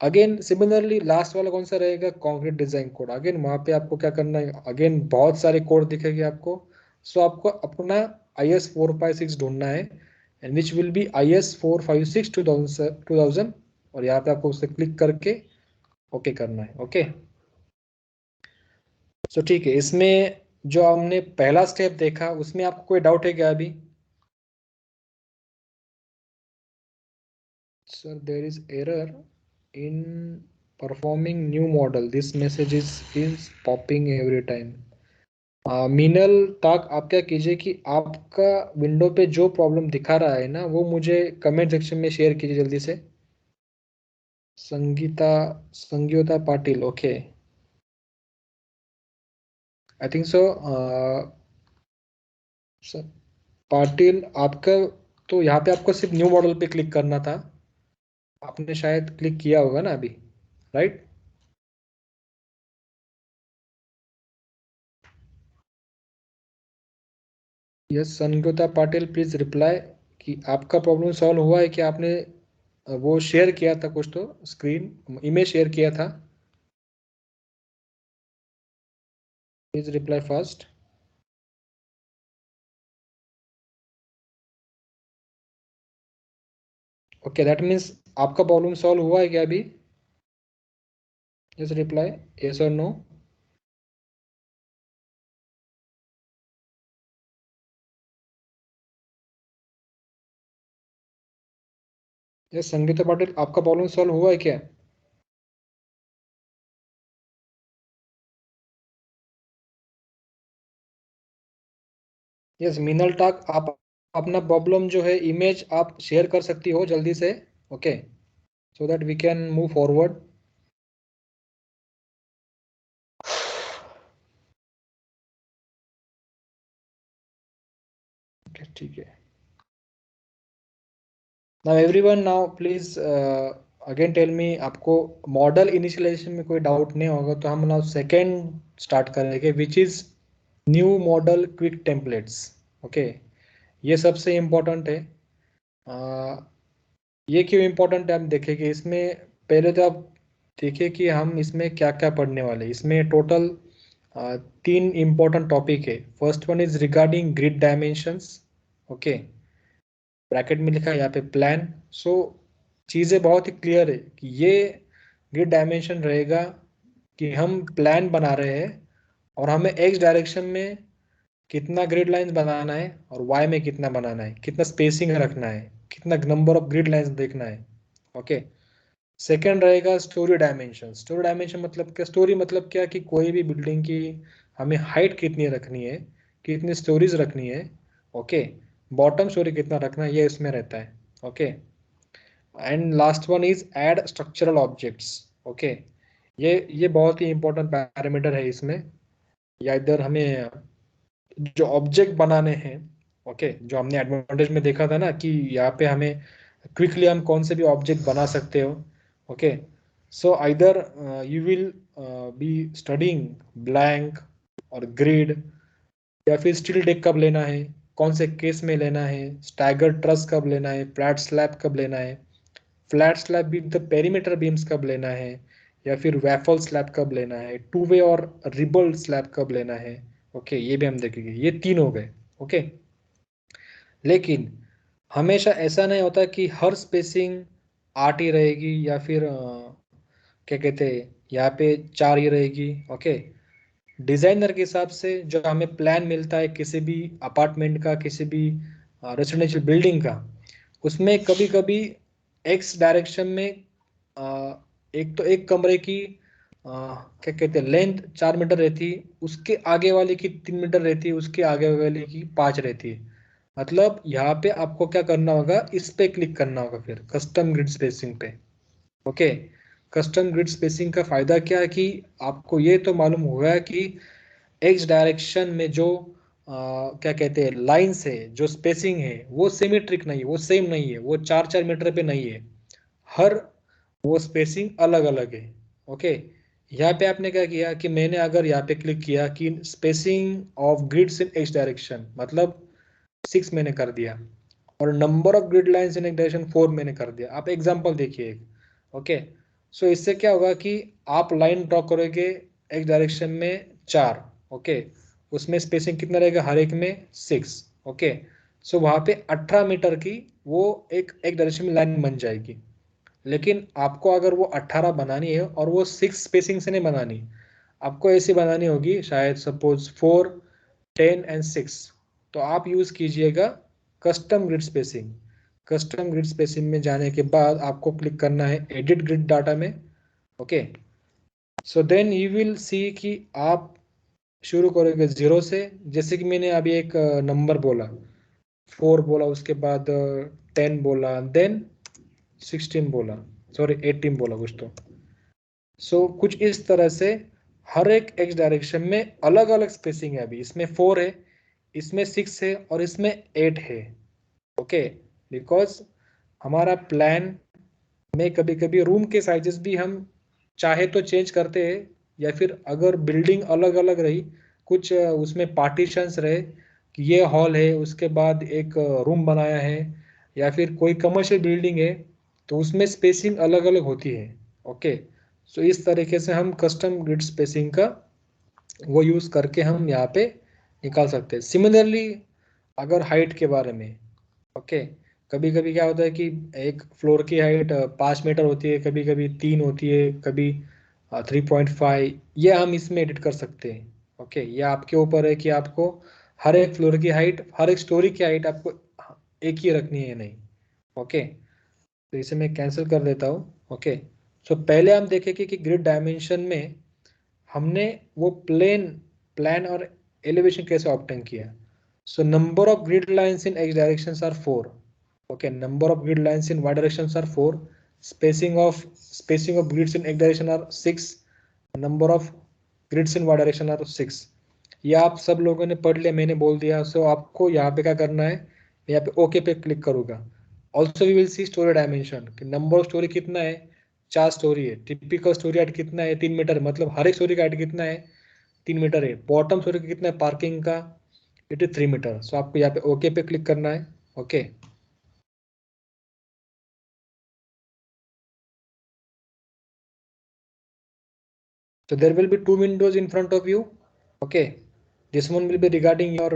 again similarly last वाला कौन सा रहेगा, concrete design code. Again वहां पे आपको क्या करना है, अगेन बहुत सारे कोड दिखेंगे आपको. सो आपको अपना IS 456 ढूंढना है and which will be IS 456 2000 और यहाँ पे आपको उसे क्लिक करके ओके करना है. ओके, सो ठीक है, इसमें जो हमने पहला स्टेप देखा उसमें आपको कोई डाउट है क्या अभी? Sir, there is error in performing new model. This message is popping every time. Meenal ताक आप क्या कीजिए कि आपका विंडो पे जो प्रॉब्लम दिखा रहा है ना वो मुझे कमेंट सेक्शन में शेयर कीजिए जल्दी से. संगीता पाटिल, ओके. आई थिंक सो. पाटिल आपका तो यहाँ पे आपको सिर्फ न्यू मॉडल पे क्लिक करना था. आपने शायद क्लिक किया होगा ना अभी, right? Yes, Sangeeta Patil please reply कि आपका प्रॉब्लम सॉल्व हुआ है कि आपने वो शेयर किया था कुछ तो स्क्रीन इमेज शेयर किया था. Please reply fast. Okay, that means आपका प्रॉब्लम सॉल्व हुआ है क्या अभी? जस्ट रिप्लाई यस और नो. यस संगीता पाटिल, आपका प्रॉब्लम सॉल्व हुआ है क्या? यस मीनल टाक, आप अपना प्रॉब्लम जो है इमेज आप शेयर कर सकती हो जल्दी से. Okay, so that we can move forward. ठीक है. Now everyone, now please again tell me, आपको मॉडल इनिशियलाइजेशन में कोई डाउट नहीं होगा तो हम नाउ सेकेंड स्टार्ट करेंगे which is new model quick templates. Okay, ये सबसे इम्पोर्टेंट है. ये क्यों इम्पोर्टेंट है हम देखेंगे. इसमें पहले तो आप देखिए कि हम इसमें क्या क्या पढ़ने वाले. इसमें टोटल 3 इम्पोर्टेंट टॉपिक है. First one is regarding grid dimensions. Okay, bracket में लिखा है यहाँ पे प्लान. सो चीज़ें बहुत ही क्लियर है कि ये ग्रिड डायमेंशन रहेगा कि हम प्लान बना रहे हैं और हमें एक्स डायरेक्शन में कितना ग्रिड लाइंस बनाना है और वाई में कितना बनाना है, कितना स्पेसिंग रखना है, कितना नंबर ऑफ ग्रिड लाइंस देखना है. ओके. सेकेंड रहेगा स्टोरी डायमेंशन. स्टोरी डायमेंशन मतलब क्या? स्टोरी मतलब क्या कि कोई भी बिल्डिंग की हमें हाइट कितनी रखनी है, कितनी स्टोरीज रखनी है. ओके, बॉटम स्टोरी कितना रखना है, ये इसमें रहता है. Okay. And last one is add structural objects. Okay, ये बहुत ही इंपॉर्टेंट पैरामीटर है इसमें. या इधर हमें जो ऑब्जेक्ट बनाने हैं, ओके, जो हमने एडवांटेज में देखा था ना कि यहाँ पे हमें क्विकली हम कौन से भी ऑब्जेक्ट बना सकते हो. Okay, so either you will be studying blank और ग्रिड, या फिर स्टील डेक कब लेना है, कौन से केस में लेना है, स्टैगर ट्रस कब लेना है, फ्लैट स्लैब कब लेना है, flat slab with the perimeter beams कब लेना है, या फिर वैफल स्लैब कब लेना है, टू वे और रिबल स्लैब कब लेना है. ओके, ये भी हम देखेंगे. ये 3 हो गए. ओके, लेकिन हमेशा ऐसा नहीं होता कि हर स्पेसिंग 8 ही रहेगी या फिर क्या कहते हैं यहाँ पे 4 ही रहेगी. ओके, डिजाइनर के हिसाब से जो हमें प्लान मिलता है किसी भी अपार्टमेंट का, किसी भी रेसिडेंशियल बिल्डिंग का, उसमें कभी कभी एक्स डायरेक्शन में एक तो एक कमरे की क्या कहते हैं लेंथ 4 मीटर रहती है, उसके आगे वाले की 3 मीटर रहती है, उसके आगे वाले की 5 रहती है. मतलब यहाँ पे आपको क्या करना होगा, इस पे क्लिक करना होगा फिर कस्टम ग्रिड स्पेसिंग पे. ओके, कस्टम ग्रिड स्पेसिंग का फायदा क्या है कि आपको ये तो मालूम होगा कि एक्स डायरेक्शन में जो क्या कहते हैं लाइंस है, जो स्पेसिंग है वो सिमेट्रिक नहीं है, वो सेम नहीं है, वो 4-4 मीटर पे नहीं है. हर वो स्पेसिंग अलग अलग है. ओके, यहाँ पे आपने क्या किया कि मैंने अगर यहाँ पे क्लिक किया कि spacing of grids in x direction मतलब 6 मैंने कर दिया और number of grid lines in एक डायरेक्शन 4 मैंने कर दिया. आप एग्जांपल देखिए एक. ओके, सो इससे क्या होगा कि आप लाइन ड्रॉ करोगे एक डायरेक्शन में 4. ओके, उसमें स्पेसिंग कितना रहेगा हर एक में 6. ओके, सो वहाँ पे 18 मीटर की वो एक डायरेक्शन में लाइन बन जाएगी. लेकिन आपको अगर वो 18 बनानी है और वो 6 स्पेसिंग से नहीं बनानी, आपको ऐसी बनानी होगी शायद सपोज 4, 10 एंड 6, तो आप यूज कीजिएगा custom grid spacing. Custom grid spacing में जाने के बाद आपको क्लिक करना है एडिट ग्रिड डाटा में। Okay, so then you will see कि आप शुरू करोगे 0 से, जैसे कि मैंने अभी एक नंबर बोला 4 बोला, उसके बाद 10 बोला, देन 16 बोला, सॉरी 18 बोला कुछ तो। सो कुछ इस तरह से हर एक एक्स डायरेक्शन में अलग अलग स्पेसिंग है। अभी इसमें 4 है, इसमें 6 है और इसमें 8 है। ओके, बिकॉज हमारा प्लान में कभी कभी रूम के साइजेस भी हम चाहे तो चेंज करते हैं, या फिर अगर बिल्डिंग अलग अलग रही, कुछ उसमें पार्टीशंस रहे कि ये हॉल है उसके बाद एक रूम बनाया है, या फिर कोई कमर्शियल बिल्डिंग है तो उसमें स्पेसिंग अलग अलग होती है। ओके, सो इस तरीके से हम कस्टम ग्रिड स्पेसिंग का वो यूज करके हम यहाँ पे निकाल सकते हैं। सिमिलरली अगर हाइट के बारे में, ओके, कभी कभी क्या होता है कि एक फ्लोर की हाइट 5 मीटर होती है, कभी कभी 3 होती है, कभी 3.5, ये हम इसमें एडिट कर सकते हैं। ओके, ये आपके ऊपर है कि आपको हर एक फ्लोर की हाइट, हर एक स्टोरी की हाइट आपको एक ही रखनी है नहीं। ओके, तो इसे मैं कैंसिल कर देता हूँ। ओके, सो पहले हम देखेंगे कि ग्रिड डायमेंशन में हमने वो प्लान और एलिवेशन कैसे ऑब्टेन किया। So number of grid lines in X directions are 4. Okay, number of grid lines in y directions are 4. Spacing of grids in x direction are 6. Number of grids in y direction are 6. ये आप सब लोगों ने पढ़ लिया, मैंने बोल दिया। सो आपको यहाँ पे क्या करना है, यहाँ पे ओके पे क्लिक करूंगा। Also we will see storey dimension, number of storey कितना है, 4 स्टोरी है। टिपिकल स्टोरी हाइट कितना है, 3 मीटर, मतलब हर एक स्टोरी का हाइट कितना है, 3 मीटर है। बॉटम स्टोरी का कितना है पार्किंग का, इट इज 3 मीटर। सो आपको यहाँ पे ओके पे क्लिक करना है। Okay, so there will be 2 windows in front of you. Okay, this one will be regarding your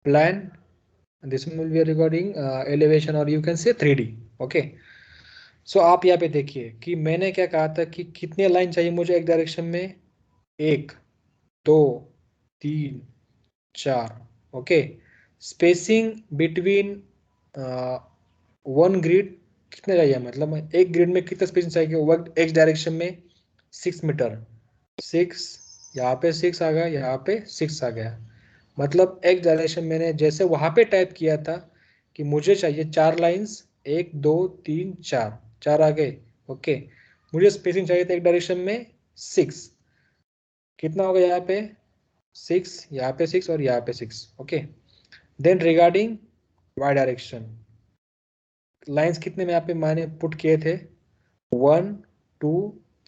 plan, and this one will be regarding elevation, or you can say 3D. Okay, so आप यहाँ पे देखिए कि मैंने क्या कहा था कि कितने लाइन चाहिए मुझे एक डायरेक्शन में, 1 2 3 4। Okay, spacing between one grid कितने चाहिए, मतलब एक ग्रिड में कितना स्पेसिंग चाहिए एक डायरेक्शन में, 6 मीटर। 6, यहाँ पे 6 आ गया, यहाँ पे 6 आ गया, मतलब एक डायरेक्शन मैंने जैसे वहां पे टाइप किया था कि मुझे चाहिए 4 लाइंस, 1 2 3 4, 4 आ गए। ओके, मुझे स्पेसिंग चाहिए था एक डायरेक्शन में 6, कितना होगा यहाँ पे 6, यहाँ पे 6 और यहाँ पे 6। Okay, then regarding Y direction, lines कितने में यहाँ पे मैंने पुट किए थे, 1 2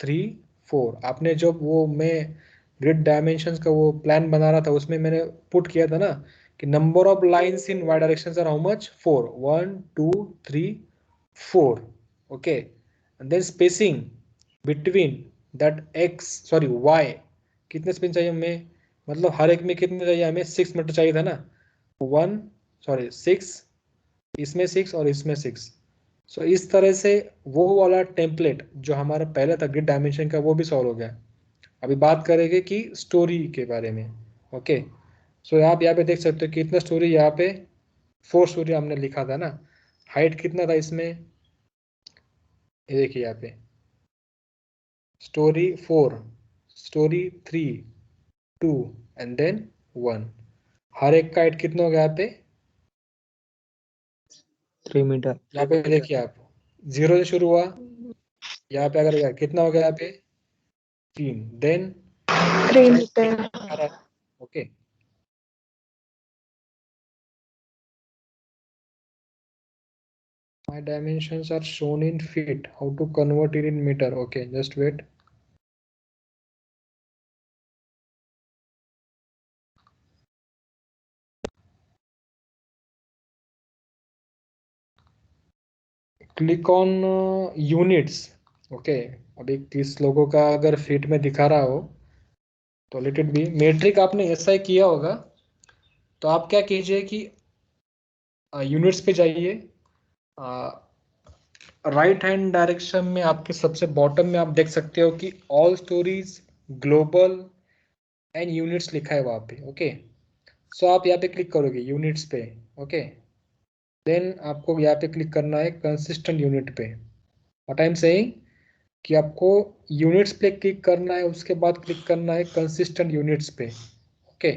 3 4। आपने जब वो मैं ग्रिड डायमेंशंस का वो प्लान बना रहा था उसमें मैंने पुट किया था ना कि number of lines in Y directions are how much, 4, 1 2 3 4। Okay, and then spacing between that X sorry Y, कितने स्पेस चाहिए हमें, मतलब हर एक में कितने चाहिए हमें, 6 मीटर चाहिए था ना, 6, इसमें 6 और इसमें 6। सो इस तरह से वो वाला टेम्पलेट जो हमारा पहले था ग्रिड डायमेंशन का वो भी सॉल्व हो गया। अभी बात करेंगे कि स्टोरी के बारे में। ओके, सो आप यहाँ पे देख सकते हो कितना स्टोरी, यहाँ पे 4 स्टोरी हमने लिखा था ना। हाइट कितना था इसमें, ये देखिए यहाँ पे स्टोरी 4, स्टोरी 3, 2 एंड देन 1। हर एक का हाइट कितना हो गया यहाँ पे, 3 मीटर। यहाँ पे देखिए आप 0 से शुरू हुआ, यहाँ पे अगर कितना हो गया यहाँ पे 3, then 3 metre. Okay, my dimensions are shown in feet, how to convert it in meter. Okay, just wait. Click on units. Okay, अभी किस लोगों का अगर फीट में दिखा रहा हो तो लेट इट बी। मेट्रिक आपने ऐसा ही किया होगा, तो आप क्या कीजिए कि यूनिट्स पे जाइए, राइट हैंड डायरेक्शन में आपके सबसे बॉटम में आप देख सकते हो कि all stories global and units लिखा है वहां पे। ओके, सो आप यहाँ पे क्लिक करोगे यूनिट्स पे। ओके, देन आपको यहाँ पे क्लिक करना है कंसिस्टेंट यूनिट पे। व्हाट आई एम सेइंग कि आपको यूनिट्स पे क्लिक करना है, उसके बाद क्लिक करना है कंसिस्टेंट यूनिट्स पे। Okay,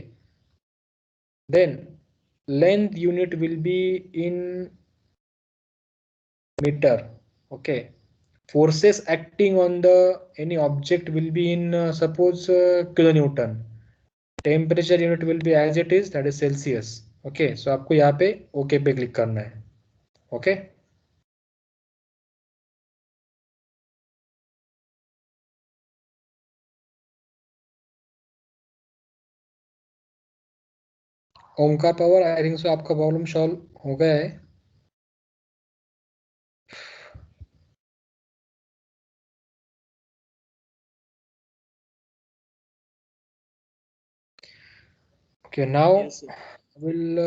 then length unit will be in metre. Okay, forces acting on the any object will be in suppose kilonewton, temperature unit will be as it is, that is celsius। okay, so आपको यहाँ पे okay पे click करना है। Okay, Omkar power आई think सो आपका problem solve हो गया है। okay, now Yes, sir. I will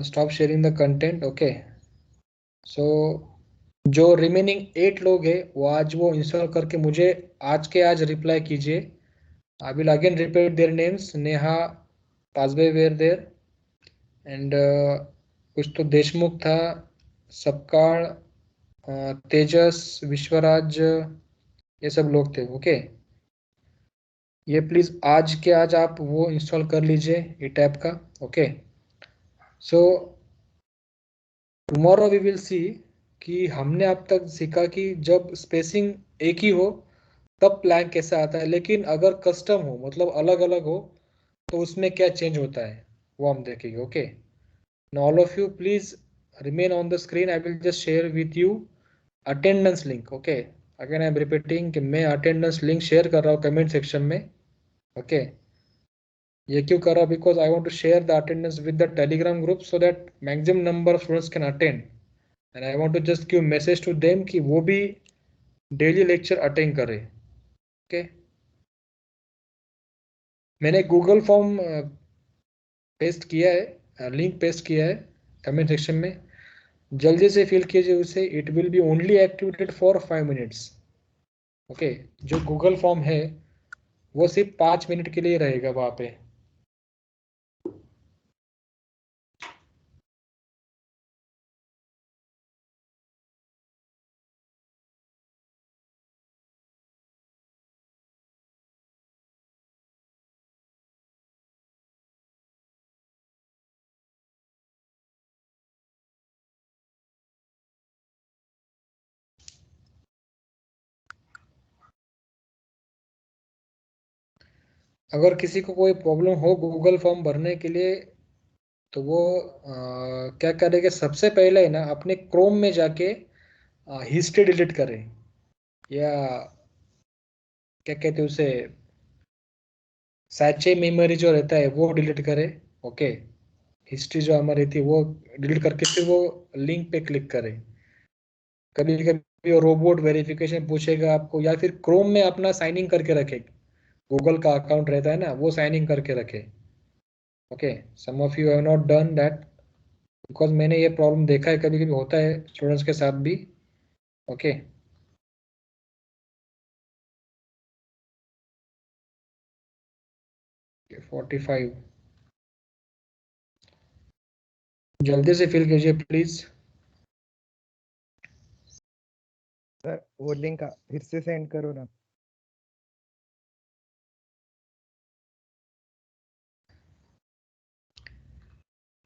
stop sharing the content। okay, so जो रिमेनिंग 8 लोग हैं वो आज वो इंस्टॉल करके मुझे आज के आज रिप्लाई कीजिए। I will again repeat their names। Neha पासबे वेर देर एंड कुछ तो देशमुख था, सपकाळ, तेजस, विश्वराज, ये सब लोग थे। ओके, ये प्लीज आज के आज आप वो इंस्टॉल कर लीजिए ये टैब का। Okay, so tomorrow we will see कि हमने अब तक सीखा कि जब स्पेसिंग एक ही हो तब प्लान कैसा आता है, लेकिन अगर कस्टम हो मतलब अलग अलग हो तो उसमें क्या चेंज होता है वो हम देखेंगे। Okay, now all of you please remain on the screen। I will just share with you attendance link। okay, again I am repeating कि मैं attendance link share कर रहा हूँ comment section में। okay, ये क्यों कर रहा हूँ? because I want to share the attendance with the telegram group so that maximum number of students can attend, and I want to just give message to them कि वो भी daily lecture attend करें। okay, मैंने Google form paste किया है, link paste किया है comment section में, जल्दी से फिल कीजिए उसे। It will be only activated for 5 minutes. Okay, जो गूगल फॉर्म है वो सिर्फ 5 मिनट के लिए रहेगा वहां पे। अगर किसी को कोई प्रॉब्लम हो गूगल फॉर्म भरने के लिए तो वो क्या करेगा, सबसे पहले है ना अपने क्रोम में जाके हिस्ट्री डिलीट करें, या क्या कहते हैं उसे, सैचे मेमोरी जो रहता है वो डिलीट करें। ओके, हिस्ट्री जो हमारी थी वो डिलीट करके फिर वो लिंक पे क्लिक करें। कभी कभी वो रोबोट वेरिफिकेशन पूछेगा आपको, या फिर क्रोम में अपना साइन इन करके रखे, गूगल का अकाउंट रहता है ना वो साइन इन करके रखे। Okay, some of you have not done that, because मैंने ये प्रॉब्लम देखा है, कभी कभी होता है स्टूडेंट्स के साथ भी। ओके, 45 जल्दी से फिल कीजिए प्लीज। सर वो लिंक फिर से सेंड करो ना।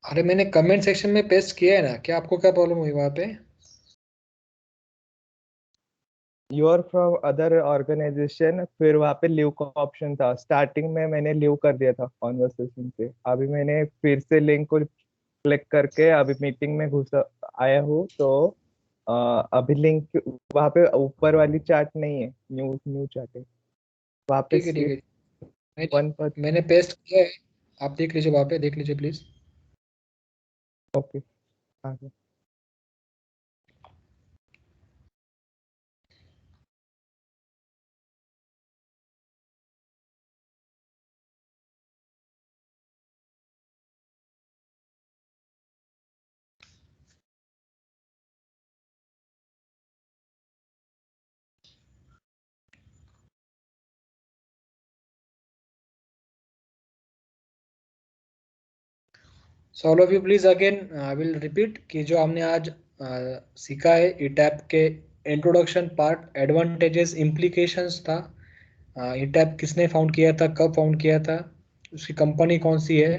अरे मैंने कमेंट सेक्शन में पेस्ट किया है ना, क्या आपको क्या प्रॉब्लम हुई वहां पे? You are from other organisation, फिर वहाँ पे लीव का ऑप्शन था। स्टार्टिंग में मैंने लीव कर दिया था कॉन्वर्सेशन से, अभी मैंने फिर से लिंक को क्लिक करके अभी मीटिंग में घुस आया हूँ। तो अभी लिंक वहाँ पे ऊपर वाली चार्ट नहीं है, न्यू न्यू चार्ट है वहाँ पे ठीक है ठीक है, वन पर। मैंने पेस्ट किया है, आप देख लीजिए वहां पे, देख लीजिए प्लीज। ओके, हाँ sir. So all of you please again I will repeat कि जो हमने आज सीखा है ETAP के इंट्रोडक्शन पार्ट, एडवांटेजेस, इम्प्लीकेशंस था। ETAP किसने फाउंड किया था, कब फाउंड किया था, उसकी कंपनी कौन सी है,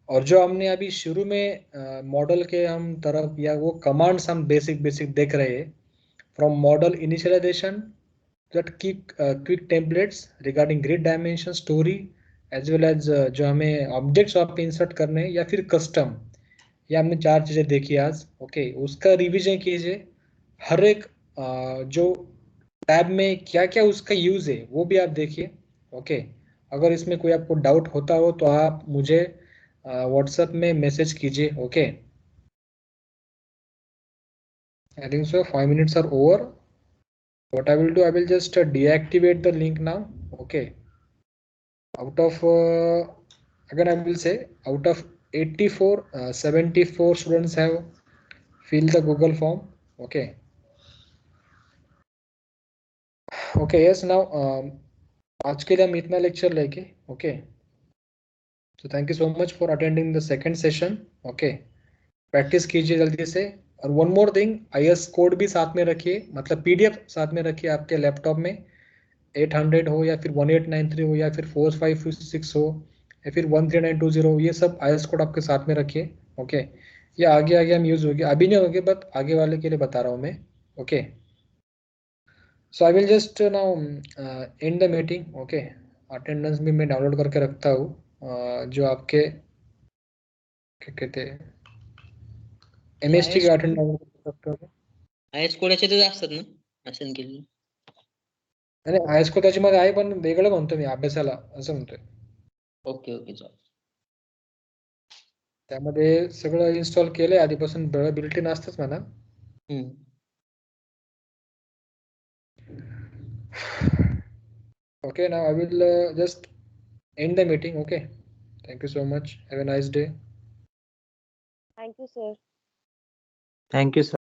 और जो हमने अभी शुरू में मॉडल के हम तरफ या वो कमांड्स हम बेसिक देख रहे हैं, from model initialization that quick templates regarding grid dimension, story as well as जो हमें ऑब्जेक्ट्स वहाँ पे इंसर्ट करने हैं या फिर कस्टम, ये हमने 4 चीज़ें देखी आज। ओके, उसका रिवीजन कीजिए। हर एक जो टैब में क्या क्या उसका यूज़ है वो भी आप देखिए। ओके, अगर इसमें कोई आपको डाउट होता हो तो आप मुझे व्हाट्सएप में मैसेज कीजिए। Okay, I think so 5 minutes are over. What I will do, I will just deactivate the link now. Okay, out of again I will say out of 84 74 students have filled the Google form. Okay, yes, now आज के लिए हम इतना lecture लेके okay, so thank you so much for attending the second session. Okay, practice कीजिए जल्दी से। और one more thing, IS code भी साथ में रखिए, मतलब PDF साथ में रखिए आपके लैपटॉप में। 800 हो या फिर 1893 हो या फिर 4556 हो या फिर 13920 हो, ये सब IS कोड आपके साथ में रखिए। ओके, ये आगे हम यूज होगी, अभी नहीं होगी बट आगे वाले के लिए बता रहा हूँ मैं। Okay, so I will just now and the meeting. Okay, attendance भी मैं डाउनलोड करके रखता हूँ, जो आपके क्या कहते हैं MST के अटेंड डाउनलोड कर सकते हो। IS कोड याच्यातच असतात ना असेल केली. नाही IS कोड त्याच्यामध्ये आहे, पण वेगळं म्हणतो मी अभ्यासाला, असं म्हणतोय। ओके चालेल. त्यामध्ये सगळं इन्स्टॉल केलंय आधीपासून, बिल्ट इन असतंच म्हणा। Okay, now I will just end the meeting. Okay, thank you so much, have a nice day. Thank you, sir. Thank you, sir.